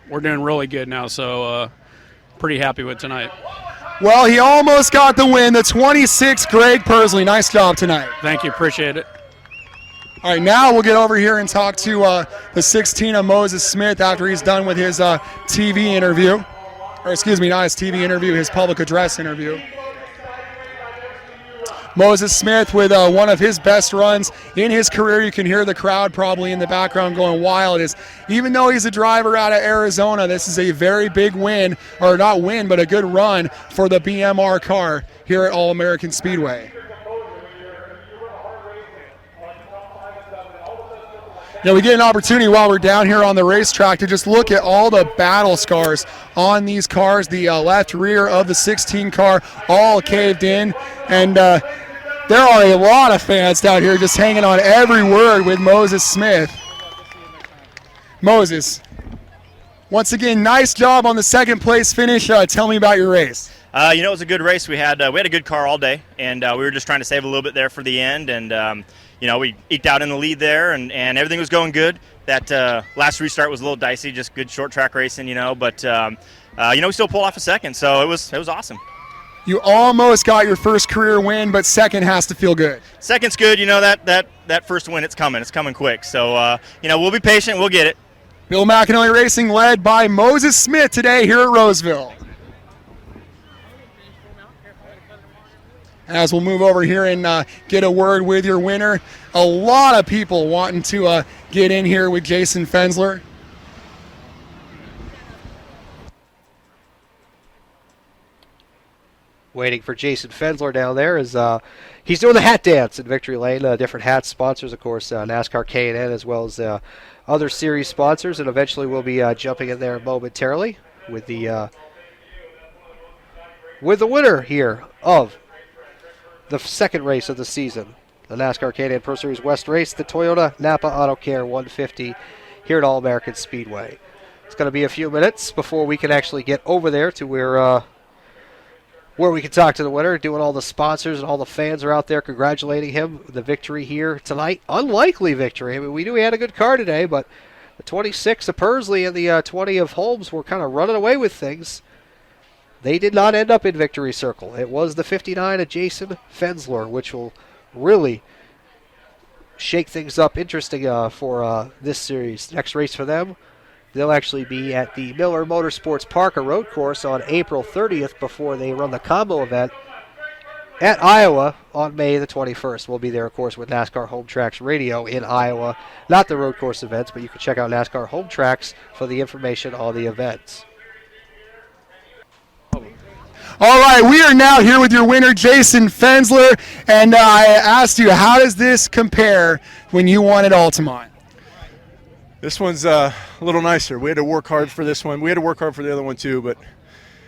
S4: really good now. So pretty happy with tonight.
S3: Well, he almost got the win. The 26, Greg Pursley. Nice job tonight.
S4: Thank you. Appreciate it.
S3: All right, now we'll get over here and talk to the 16 of Moses Smith after he's done with his TV interview. Or excuse me, not his TV interview, his public address interview. Moses Smith with one of his best runs in his career. You can hear the crowd probably in the background going wild. Even though he's a driver out of Arizona, this is a very big win, or not win, but a good run for the BMR car here at All American Speedway. Now we get an opportunity while we're down here on the racetrack to just look at all the battle scars on these cars. The left rear of the 16 car all caved in, and there are a lot of fans down here just hanging on every word with Moses Smith. Moses, once again, nice job on the second place finish. Tell me about your race.
S9: It was a good race. We had a good car all day, and we were just trying to save a little bit there for the end, and we eked out in the lead there, and everything was going good. That last restart was a little dicey, just good short track racing, but we still pulled off a second, so it was awesome.
S3: You almost got your first career win, but second has to feel good.
S9: Second's good. That first win, it's coming quick. So we'll be patient, we'll get it.
S3: Bill McAnally Racing led by Moses Smith today here at Roseville. As we'll move over here and get a word with your winner. A lot of people wanting to get in here with Jason Fensler.
S2: Waiting for Jason Fensler down there as he's doing the hat dance in Victory Lane. Different hat sponsors, of course, NASCAR K&N as well as other series sponsors, and eventually we'll be jumping in there momentarily with the winner here of the second race of the season, the NASCAR K&N Pro Series West race, the Toyota Napa Auto Care 150 here at All American Speedway. It's going to be a few minutes before we can actually get over there to where we can talk to the winner, doing all the sponsors and all the fans are out there congratulating him with the victory here tonight. Unlikely victory. I mean, we knew he had a good car today, but the 26 of Pursley and the 20 of Holmes were kind of running away with things. They did not end up in victory circle. It was the 59 of Jason Fensler, which will really shake things up interesting for this series. Next race for them, they'll actually be at the Miller Motorsports Park, a road course, on April 30th before they run the combo event at Iowa on May the 21st. We'll be there, of course, with NASCAR Home Tracks Radio in Iowa. Not the road course events, but you can check out NASCAR Home Tracks for the information on the events.
S3: All right, we are now here with your winner, Jason Fensler, and I asked you, how does this compare when you won at Altamont?
S10: This one's a little nicer. We had to work hard for this one. We had to work hard for the other one too, but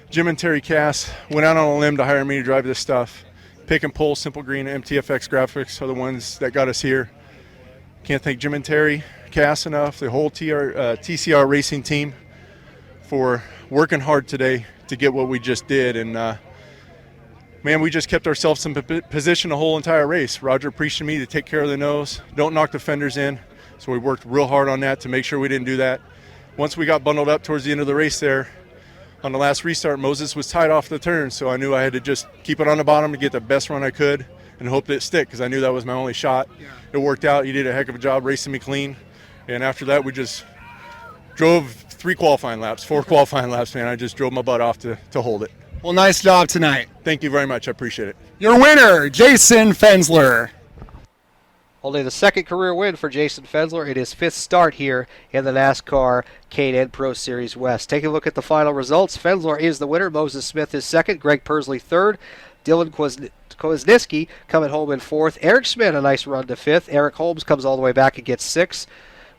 S10: Jim and Terry Cass went out on a limb to hire me to drive this stuff. Pick and Pull, Simple Green, MTFX Graphics are the ones that got us here. Can't thank Jim and Terry Cass enough, the whole TCR racing team, for working hard today to get what we just did. And man, we just kept ourselves in position the whole entire race. Roger preached to me to take care of the nose, don't knock the fenders in. So we worked real hard on that to make sure we didn't do that. Once we got bundled up towards the end of the race there, on the last restart, Moses was tied off the turn, so I knew I had to just keep it on the bottom to get the best run I could and hope that it stick, because I knew that was my only shot. Yeah. It worked out. He did a heck of a job racing me clean. And after that, we just drove 4 qualifying laps, man. I just drove my butt off to hold it.
S3: Well, nice job tonight.
S10: Thank you very much. I appreciate it.
S3: Your winner, Jason Fensler.
S2: Only the second career win for Jason Fensler in his 5th start here in the NASCAR K&N Pro Series West. Taking a look at the final results, Fensler is the winner. Moses Smith is second. Greg Persley third. Dylan Kwasniewski coming home in 4th. Eric Schmidt a nice run to 5th. Eric Holmes comes all the way back and gets 6th.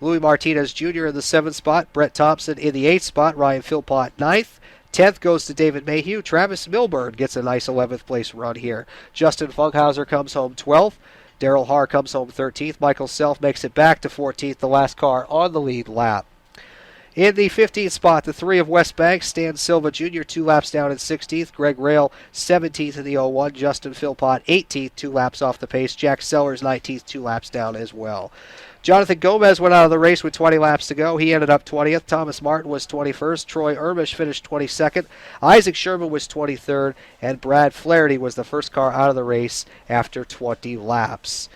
S2: Louis Martinez Jr. in the 7th spot. Brett Thompson in the 8th spot. Ryan Philpott 9th. 10th goes to David Mayhew. Travis Milburn gets a nice 11th place run here. Justin Funkhauser comes home 12th. Daryl Haar comes home 13th. Michael Self makes it back to 14th, the last car on the lead lap. In the 15th spot, the 3 of West Bank, Stan Silva Jr., 2 laps down in 16th. Greg Rail, 17th in the 01. Justin Philpott, 18th, 2 laps off the pace. Jack Sellers, 19th, 2 laps down as well. Jonathan Gomez went out of the race with 20 laps to go. He ended up 20th. Thomas Martin was 21st. Troy Ermish finished 22nd. Isaac Sherman was 23rd. And Brad Flaherty was the first car out of the race after 20 laps.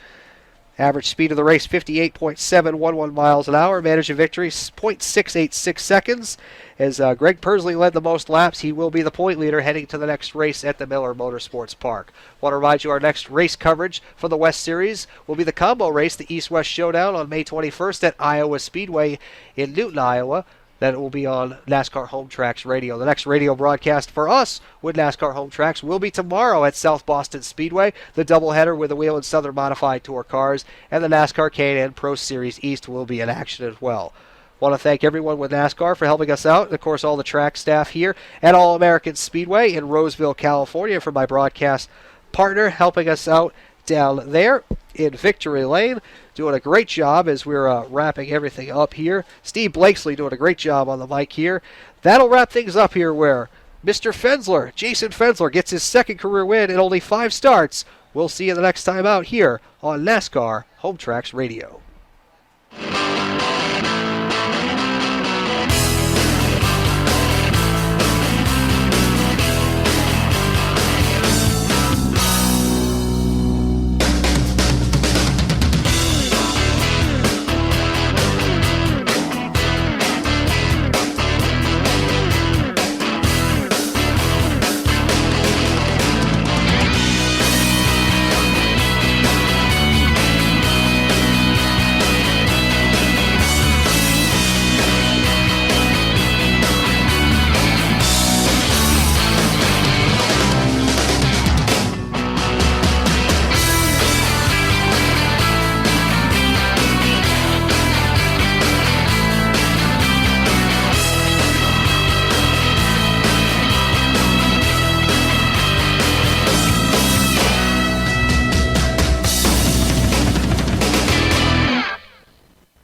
S2: Average speed of the race, 58.711 miles an hour. Managed victory, 0.686 seconds. As Greg Persley led the most laps, he will be the point leader heading to the next race at the Miller Motorsports Park. Want to remind you our next race coverage for the West Series will be the combo race, the East-West Showdown on May 21st at Iowa Speedway in Newton, Iowa. That will be on NASCAR Home Tracks Radio. The next radio broadcast for us with NASCAR Home Tracks will be tomorrow at South Boston Speedway. The doubleheader with the Whelen Southern Modified Tour cars and the NASCAR K&N Pro Series East will be in action as well. Want to thank everyone with NASCAR for helping us out, and of course all the track staff here at All American Speedway in Roseville, California, for my broadcast partner helping us out down there in Victory Lane, doing a great job as we're wrapping everything up here. Steve Blakesley doing a great job on the mic here. That'll wrap things up here where Mr. Fensler, Jason Fensler, gets his 2nd career win in only 5 starts. We'll see you the next time out here on NASCAR Home Tracks Radio.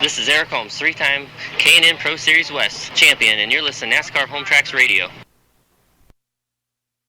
S1: This is Eric Holmes, 3-time K&N Pro Series West champion, and you're listening to NASCAR Home Tracks Radio.